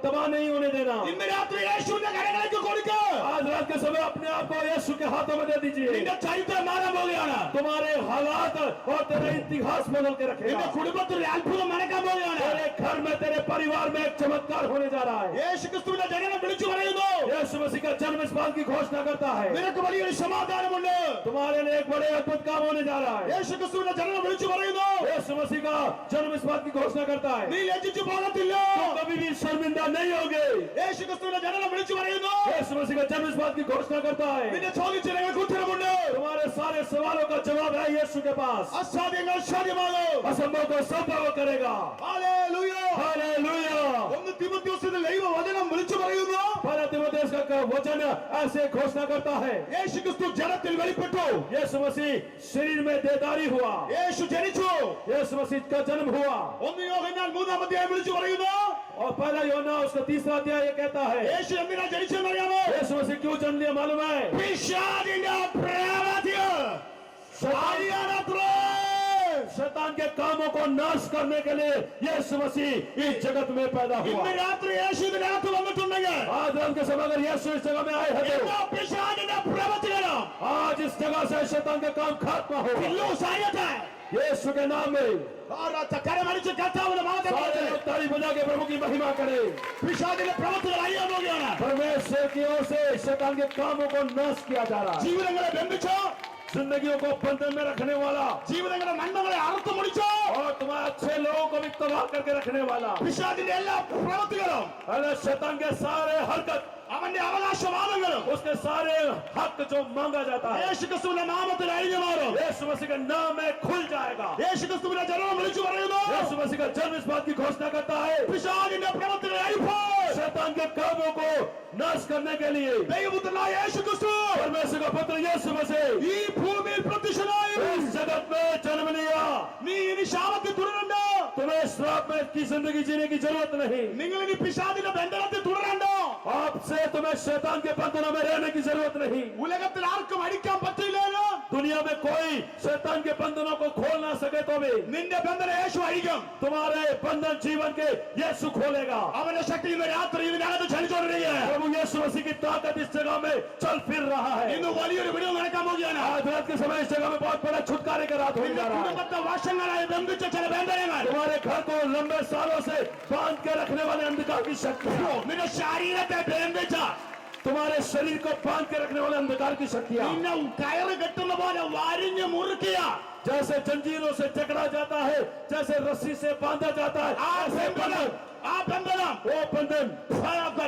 Speaker 3: तबाह नहीं होने देना।
Speaker 2: ഇന്ന് രാത്രി യേശുവിന്റെ കരങ്ങളിലേക്ക് കൊടുക്ക.
Speaker 3: आज रात के समय अपने आप को यीशु के हाथों में दे दीजिए।
Speaker 2: നിന്റെ ചരിത്രം മാറാൻ പോവുകയാണ്.
Speaker 3: तुम्हारे हालात और तेरा इतिहास बदल के रखेगा।
Speaker 2: നിന്റെ കുടുംബത്തിൽ ഒരു അത്ഭുതം നടക്കാൻ പോവുകയാണ്.
Speaker 3: तेरे घर में, तेरे परिवार में एक चमत्कार होने जा रहा है।
Speaker 2: യേശു ക്രിസ്തുവിന്റെ ജനനം വിളിച്ചു പറയുന്നു,
Speaker 3: यीशु मसीह का जन्म इस बात की घोषणा करता है,
Speaker 2: നിനക്ക് വലിയൊരു സമാധാനമുണ്ട്.
Speaker 3: तुम्हारे लिए एक बड़े अद्भुत काम होने जा रहा है।
Speaker 2: യേശു ക്രിസ്തുവിന്റെ ജനനം വിളിച്ചു പറയുന്നു,
Speaker 3: यीशु मसीह का जन्म इस बात की घोषणा करता है,
Speaker 2: നീ ലജ്ജിച്ചു പോകത്തില്ല.
Speaker 3: तुम कभी भी शर्मिंदा नहीं होगे।
Speaker 2: യേശു ക്രിസ്തുവിന്റെ ജനനം വിളിച്ചു പറയുന്നു,
Speaker 3: यीशु मसीह का जन्म इस बात की घोषणा करता है,
Speaker 2: നിന്റെ ചോദ്യങ്ങൾക്ക് ഉത്തരമുണ്ട്.
Speaker 3: तुम्हारे सारे सवालों का जवाब है यीशु के पास।
Speaker 2: അസാധ്യങ്ങൾ സാധ്യമാകും.
Speaker 3: असंभव को संभव करेगा।
Speaker 2: ഹല്ലേലൂയ.
Speaker 3: हालेलुया।
Speaker 2: ഒന്ന് തിമോഥെയോസിന്റെ ദൈവവചനം വിളിച്ചു പറയുന്നു,
Speaker 3: पहला तीमुथियुस का वचन ऐसे घोषणा करता है,
Speaker 2: യേശു ക്രിസ്തു ജനത്തിൽ വെളിപ്പെട്ടു.
Speaker 3: यीशु मसीह शरीर में देदारी हुआ,
Speaker 2: യേശു ജനിച്ചു.
Speaker 3: यीशु मसीह का जन्म हुआ।
Speaker 2: ഒന്ന് യോഹന്നാൻ 3-ാം അധ്യായം വിളിച്ചു പറയുന്നു,
Speaker 3: और पहला यूहन्ना उसका 3रा अध्याय ये कहता है,
Speaker 2: യേശു എന്തിനാ ജനിച്ചെന്നറിയാമോ?
Speaker 3: यीशु मसीह क्यों जन्म लिया मालूम है?
Speaker 2: പിശാചിന്റെ പ്രേരണത്തിൽ
Speaker 3: शैतान के कामों को नाश करने के लिए यीशु मसीह इस जगत में पैदा हुआ।
Speaker 2: ഇന്ന് രാത്രി യേശു ഇതിനകത്ത് വന്നിട്ടുണ്ടെങ്കിൽ
Speaker 3: आज रात के समय अगर यीशु इस जगह में आए हैं तो
Speaker 2: എല്ലാ പിശാചിന്റെ പ്രവചനം
Speaker 3: आज इस जगह से शैतान के काम खात्मा हो
Speaker 2: സായത്തെ
Speaker 3: यीशु के नाम में।
Speaker 2: കരമടിച്ച് കർത്താവിന്റെ
Speaker 3: सारे
Speaker 2: മാതൃക
Speaker 3: लोग ताली बजा के प्रभु की महिमा करें।
Speaker 2: പിശാചിന്റെ പ്രവൃത്തികൾ അയ്യാൻ പോവുകയാണ്.
Speaker 3: परमेश्वर की ओर से शैतान के कामों को नाश किया जा रहा है।
Speaker 2: ജീവിതങ്ങളെ ബന്ധിച്ചോ,
Speaker 3: जिंदगियों को बंधन में रखने वाला
Speaker 2: ജീവിതങ്ങളുടെ നന്മകളെ അറുത്തു മുടിച്ചോ,
Speaker 3: और तुम्हारे अच्छे लोगों को भी तबाह करके रखने वाला
Speaker 2: പിശാചിന്റെ എല്ലാ പ്രവൃത്തികളും
Speaker 3: अरे शैतान के सारे हरकत,
Speaker 2: അവന്റെ അവകാശവാദങ്ങളും
Speaker 3: उसके सारे हक जो मांगा जाता है
Speaker 2: യേശു ക്രിസ്തുവിന്റെ നാമത്തിൽ അഴിഞ്ഞു മാറും.
Speaker 3: यीशु मसीह के नाम में खुल जाएगा।
Speaker 2: യേശു ക്രിസ്തുവിന്റെ ജനനം വിളിച്ചു പറയുന്നു,
Speaker 3: यीशु मसीह का जन्म इस बात की घोषणा करता है,
Speaker 2: പിശാചിന്റെ പ്രവൃത്തികൾ അഴിപ്പോൾ
Speaker 3: शैतान के कामों को नाश करने के लिए
Speaker 2: ദൈവപുത്രനായ യേശു ക്രിസ്തു
Speaker 3: परमेश्वर का पुत्र यीशु मसीह
Speaker 2: ഈ ഭൂമിയിൽ പ്രത്യക്ഷനായി.
Speaker 3: इस जगत में जन्म लिया।
Speaker 2: നീ ഇനി ശാപത്തിൽ തുടരണ്ട.
Speaker 3: तुम्हें श्राप में की जिंदगी जीने की जरूरत नहीं।
Speaker 2: നിങ്ങൾ ഇനി പിശാചിന്റെ ബന്ധനത്തിൽ തുടരണ്ട.
Speaker 3: आपसे तुम्हें शैतान के बंधनों में रहने की जरूरत नहीं।
Speaker 2: ഉലകത്തിൽ ആർക്കും അടിക്കാൻ പറ്റില്ലല്ലോ.
Speaker 3: दुनिया में कोई शैतान के बंधनों को खोल ना सके तो भी
Speaker 2: നിന്റെ ബന്ധനം യേശു അഴിക്കും.
Speaker 3: तुम्हारे बंधन जीवन के यीशु खोलेगा।
Speaker 2: അവന്റെ ശക്തി ഇന്ന് രാത്രി ഇതിനകത്ത് ചലിച്ചോണ്ടിരിക്കുകയാണ്.
Speaker 3: प्रभु यीशु मसीह की ताकत इस जगह में चल फिर रहा है।
Speaker 2: ഇന്ന് വലിയൊരു വിടുതൽ നടക്കാൻ പോവുകയാണ്.
Speaker 3: आज रात के समय इस जगह में बहुत बड़ा छुटकारे का रात होने
Speaker 2: നിന്റെ
Speaker 3: जा रहा है।
Speaker 2: കുടുംബത്തെ വർഷങ്ങളായി ബന്ധിച്ച ചില ബന്ധനങ്ങൾ,
Speaker 3: तुम्हारे घर को लंबे सालों से बांध के रखने वाले अंधकार की शक्तियां,
Speaker 2: നിന്റെ ശരീരത്തെ ബന്ധിച്ച,
Speaker 3: तुम्हारे शरीर को बांध के रखने वाले अंधकार की शक्तियां,
Speaker 2: നിന്നെ കയറ് കെട്ടുന്ന പോലെ വരിഞ്ഞു മുറുക്കിയ
Speaker 3: जैसे जंजीरों से जकड़ा जाता है, जैसे रस्सी से बांधा जाता है, ऐसे बंधन,
Speaker 2: ആ ബന്ധനം
Speaker 3: वो बंधन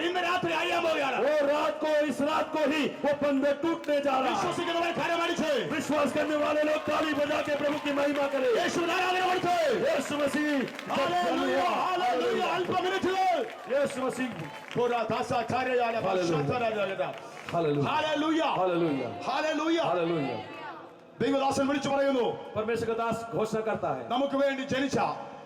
Speaker 2: ഇന്ന് രാത്രി അഴിയാൻ പോവുകയാണ്.
Speaker 3: वो रात को, इस रात को ही वो बंधन टूटने जा रहा है।
Speaker 2: വിശ്വസിക്കുന്നവർ കരമടിച്ച്
Speaker 3: विश्वास करने वाले लोग ताली बजा के प्रभु की महिमा करें।
Speaker 2: യേശുവിനെ ആരാധന കൊടുത്ത്
Speaker 3: यीशु मसीह,
Speaker 2: ഹല്ലേലൂയ, ഹല്ലേലൂയ. അല്പമിനിറ്റുകൾ
Speaker 3: Yeshu Masih,
Speaker 2: hallelujah,
Speaker 3: hallelujah,
Speaker 2: hallelujah, hallelujah.
Speaker 3: Hallelujah.
Speaker 2: ദൈവദാസൻ വിളിച്ചു പറയുന്നു,
Speaker 3: परमेश्वर का दास घोषणा करता है,
Speaker 2: നമുക്ക് വേണ്ടി ജനിച്ച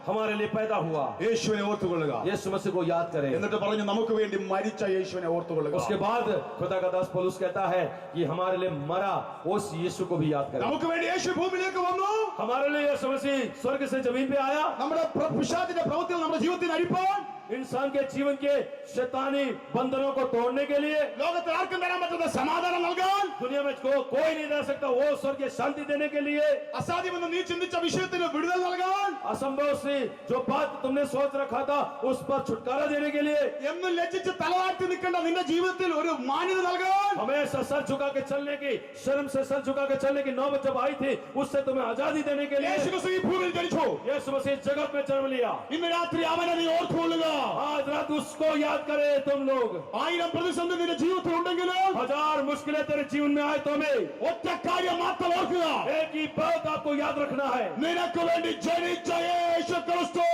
Speaker 3: हमारे लिए पैदा हुआ।
Speaker 2: യേശുവിനെ ഓർത്തുകൊള്ളുക.
Speaker 3: यीशु मसीह को याद करें।
Speaker 2: എന്നിട്ട് പറഞ്ഞു നമുക്ക് വേണ്ടി മരിച്ച യേശുവിനെ ഓർത്തുകൊള്ളുക.
Speaker 3: उसके बाद खुदा का दास पौलुस कहता है कि हमारे लिए मरा उस यीशु को भी याद करें।
Speaker 2: നമുക്ക് വേണ്ടി യേശു ഭൂമിയിലേക്ക് വന്നു.
Speaker 3: हमारे लिए यीशु मसीह स्वर्ग से जमीन पे आया।
Speaker 2: നമ്മുടെ പിശാചിന്റെ പ്രവൃത്തികൾ നമ്മുടെ ജീവിതത്തിൽ അരിപ്പാൻ,
Speaker 3: इंसान के जीवन के शैतानी बंधनों को तोड़ने के लिए,
Speaker 2: ലോകത്തിൽ ആർക്കും തരാൻ പറ്റുന്ന സമാധാനം നൽകാൻ,
Speaker 3: दुनिया में कोई नहीं दे सकता वो स्वर्ग की शांति देने के लिए,
Speaker 2: അസാധ്യമെന്ന് നീ ചിന്തിച്ച വിഷയത്തിന് വിടുതൽ നൽകാൻ,
Speaker 3: असंभव से जो बात तुमने सोच रखा था उस पर छुटकारा देने के लिए,
Speaker 2: എന്നും ലജ്ജിച്ച് തലവാഴ്ത്തി നിൽക്കേണ്ട നിന്റെ ജീവിതത്തിൽ ഒരു മാന്യത നൽകാൻ,
Speaker 3: हमेशा सर झुका के चलने की, शर्म से सर झुका के चलने की नौबत जब आई थी उससे तुम्हें आजादी देने के लिए
Speaker 2: യേശു ക്രിസ്തു ഈ ഭൂമിയിൽ ജനിച്ചു.
Speaker 3: यीशु मसीह जगत में जन्म लिया।
Speaker 2: ഇന്ന് രാത്രി അവനെ നീ ഓർത്തുകൊള്ളുക.
Speaker 3: आज रात उसको याद करे तुम लोग।
Speaker 2: 1000 പ്രതിസന്ധി നിന്റെ ജീവിതത്തിൽ ഉണ്ടെങ്കിലും
Speaker 3: 1000 मुश्किलें तेरे जीवन में आए तो में
Speaker 2: ഒറ്റ കാര്യം മാത്രം ഓർക്കുക,
Speaker 3: एक ही बात आपको याद रखना है,
Speaker 2: നിനക്ക് വേണ്ടി ജനിച്ച യേശു ക്രിസ്തു.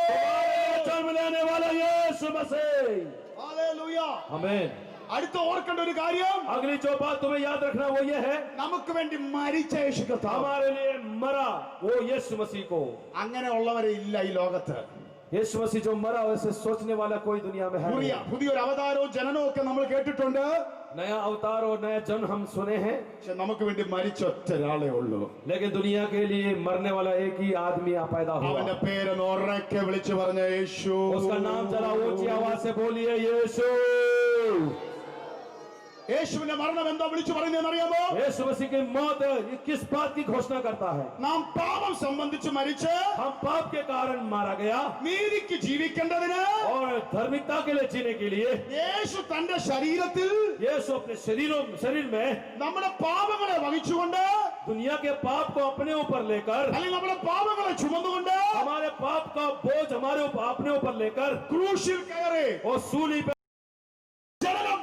Speaker 3: तुम्हारे लिए जन्म लेने वाला यीशु मसीह।
Speaker 2: ഹല്ലേലൂയ.
Speaker 3: आमीन।
Speaker 2: അടുത്ത ഓർക്കേണ്ട ഒരു കാര്യം,
Speaker 3: अगली जो बात तुम्हें याद रखना वो ये है,
Speaker 2: നമുക്ക് വേണ്ടി മരിച്ച യേശു കർത്താവ്.
Speaker 3: हमारे लिए मरा वो यीशु मसीह को।
Speaker 2: അങ്ങനെയുള്ളവരെ ഇല്ല ഈ ലോകത്ത്.
Speaker 3: यीशु मसीह जो मरा वैसे सोचने वाला कोई दुनिया में है नहीं।
Speaker 2: പുതിയൊരു അവതാരവും ജനനവും ഒക്കെ നമ്മൾ കേട്ടിട്ടുണ്ട്.
Speaker 3: नया अवतार और नया जन्म हम सुने हैं,
Speaker 2: പക്ഷെ നമുക്ക് വേണ്ടി മരിച്ച ഒറ്റ ഒരാളേ ഉള്ളൂ.
Speaker 3: लेकिन दुनिया के लिए मरने वाला एक ही आदमी पैदा हुआ।
Speaker 2: അവന്റെ പേരൊന്ന് ഉറക്കെ വിളിച്ചു പറഞ്ഞ യേശു.
Speaker 3: उसका नाम जरा ऊंची आवाज से बोलिए यीशु।
Speaker 2: യേശുവിന്റെ മരണം എന്താ വിളിച്ചു പറയുന്നതെന്ന് അറിയാമോ?
Speaker 3: यीशु मसीह की मौत किस बात की घोषणा करता है?
Speaker 2: നാം പാപം സംബന്ധിച്ച് മരിച്ച്
Speaker 3: हम पाप के कारण मारा गया
Speaker 2: നീതിക്ക് ജീവിക്കേണ്ടതിന്
Speaker 3: और धार्मिकता के लिए जीने के लिए
Speaker 2: യേശു തന്റെ ശരീരത്തിൽ
Speaker 3: यीशु अपने शरीर में
Speaker 2: നമ്മുടെ പാപങ്ങളെ വഹിച്ചുകൊണ്ട്,
Speaker 3: दुनिया के पाप को अपने ऊपर लेकर,
Speaker 2: അല്ലെങ്കിൽ നമ്മുടെ പാപങ്ങളെ ചുമന്നുകൊണ്ട്
Speaker 3: हमारे पाप का बोझ हमारे ऊपर अपने ऊपर लेकर
Speaker 2: ക്രൂശിൽ കയറി
Speaker 3: और सूली पे
Speaker 2: ജനനം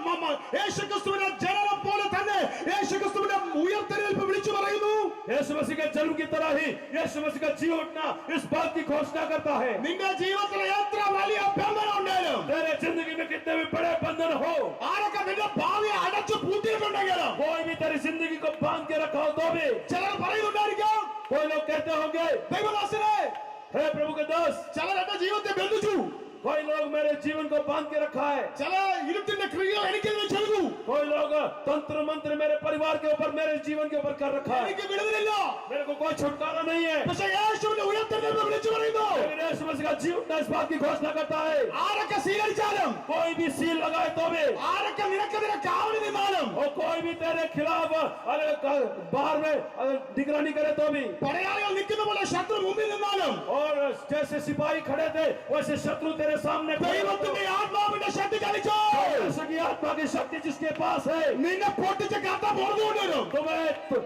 Speaker 2: യേശുക്രിസ്തുവിന്റെ ജനനം പോലെ തന്നെ യേശുക്രിസ്തുവിന്റെ ഉയർത്തെഴുന്നേൽപ്പ് വിളിച്ചു പറയുന്നു.
Speaker 3: यीशु मसीह के जन्म की तरह ही यीशु मसीह का जी उठना इस बात की घोषणा करता है।
Speaker 2: നിന്റെ ജീവിതത്തിൽ എത്ര വലിയ ബന്ധനം ഉണ്ടെങ്കിലും,
Speaker 3: तेरे जिंदगी में कितने भी बड़े बंधन हो,
Speaker 2: ആരൊക്കെ നിന്റെ ഭാവിയെ അടച്ചു പൂട്ടിയിട്ടുണ്ടെങ്കിലും,
Speaker 3: कोई भी तेरी जिंदगी को बांध के रखा हो तो भी
Speaker 2: ചിലർ പറയുന്നുണ്ടായിരിക്കാം,
Speaker 3: कोई लोग कहते होंगे
Speaker 2: ദൈവദാസനെ,
Speaker 3: हे प्रभु के दास,
Speaker 2: ചിലർ എന്റെ ജീവിതത്തെ ബന്ധിച്ചു,
Speaker 3: कोई लोग मेरे जीवन को बांध के रखा है,
Speaker 2: ചില ഇരുട്ടിന്റെ ക്രിയകൾ എനിക്കെതിരെ ചെയ്തു,
Speaker 3: कोई लोग तंत्र मंत्र मेरे परिवार के ऊपर मेरे जीवन के ऊपर कर रखा है,
Speaker 2: എനിക്ക് വിടുതലില്ല.
Speaker 3: मेरे को कोई छुटकारा नहीं है।
Speaker 2: പക്ഷേ യേശുവിന്റെ ഉയർത്തെഴുന്നേൽപ്പ് വിളിച്ചു പറയുന്നു.
Speaker 3: लेकिन यीशु मसीह का जी उठना इस बात की घोषणा करता है,
Speaker 2: ആരൊക്കെ സ്വീകരിച്ചാലും,
Speaker 3: कोई भी सील लगाए तो भी
Speaker 2: ആരൊക്കെ നിനക്കെതിരെ കാവലി നിന്നാലും,
Speaker 3: और कोई भी तेरे खिलाफ बाहर में निगरानी करे तो भी,
Speaker 2: പടയാളികൾ നിൽക്കുന്ന പോലെ ശത്രു മുമ്പിൽ നിന്നാലും,
Speaker 3: और जैसे सिपाही खड़े थे वैसे शत्रु तेरे सामने खड़े होते।
Speaker 2: ദൈവത്തിന്റെ ആത്മാവിന്റെ ശക്തി ചലിച്ചോ,
Speaker 3: यीशु की आत्मा की शक्ति जिसके पास है
Speaker 2: നിന്നെ പൊട്ടിച്ച് കത്ത പുറത്തു കൊണ്ടുവരും.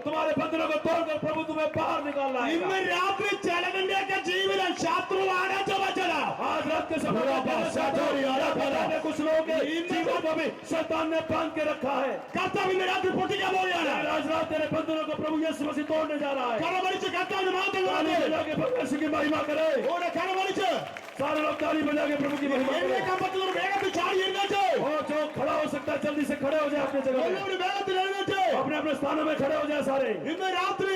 Speaker 3: तुम्हारे बंधनों को तोड़कर प्रभु तुम्हें बाहर निकाल
Speaker 2: ഇന്ന്
Speaker 3: लाएगा।
Speaker 2: രാത്രി ചിലതിന്റെയൊക്കെ ജീവിതം ശത്രു അടച്ചു വച്ചത്.
Speaker 3: आज रात के समय में कुछ लोगों के जीवन को भी शैतान ने बांध के रखा है।
Speaker 2: കർത്താവിന്റെ രാത്രി പൊട്ടിക്കാൻ പോവുകയാണ്.
Speaker 3: आज रात तेरे बंधनों को प्रभु यीशु मसीह तोड़ने जा रहा है।
Speaker 2: കരമടിച്ച് കർത്താവിന് മാത്രം
Speaker 3: ताली बजा के परमेश्वर की महिमा करे।
Speaker 2: ഓടെ കരമടിച്ച്
Speaker 3: सारे लोग ताली बजा के प्रभु की महिमा करे।
Speaker 2: എഴുന്നേക്കാൻ പറ്റുന്നവർ വേഗത്തിൽ ചാടി എഴുന്നേറ്റ്,
Speaker 3: और जो खड़ा हो सकता है जल्दी से खड़े हो जाए अपने जगह में,
Speaker 2: എല്ലാവരും വേഗത്തിൽ എഴുന്നേറ്റ്
Speaker 3: अपने अपने स्थानों में खड़े हो जाए सारे।
Speaker 2: ഇന്ന് രാത്രി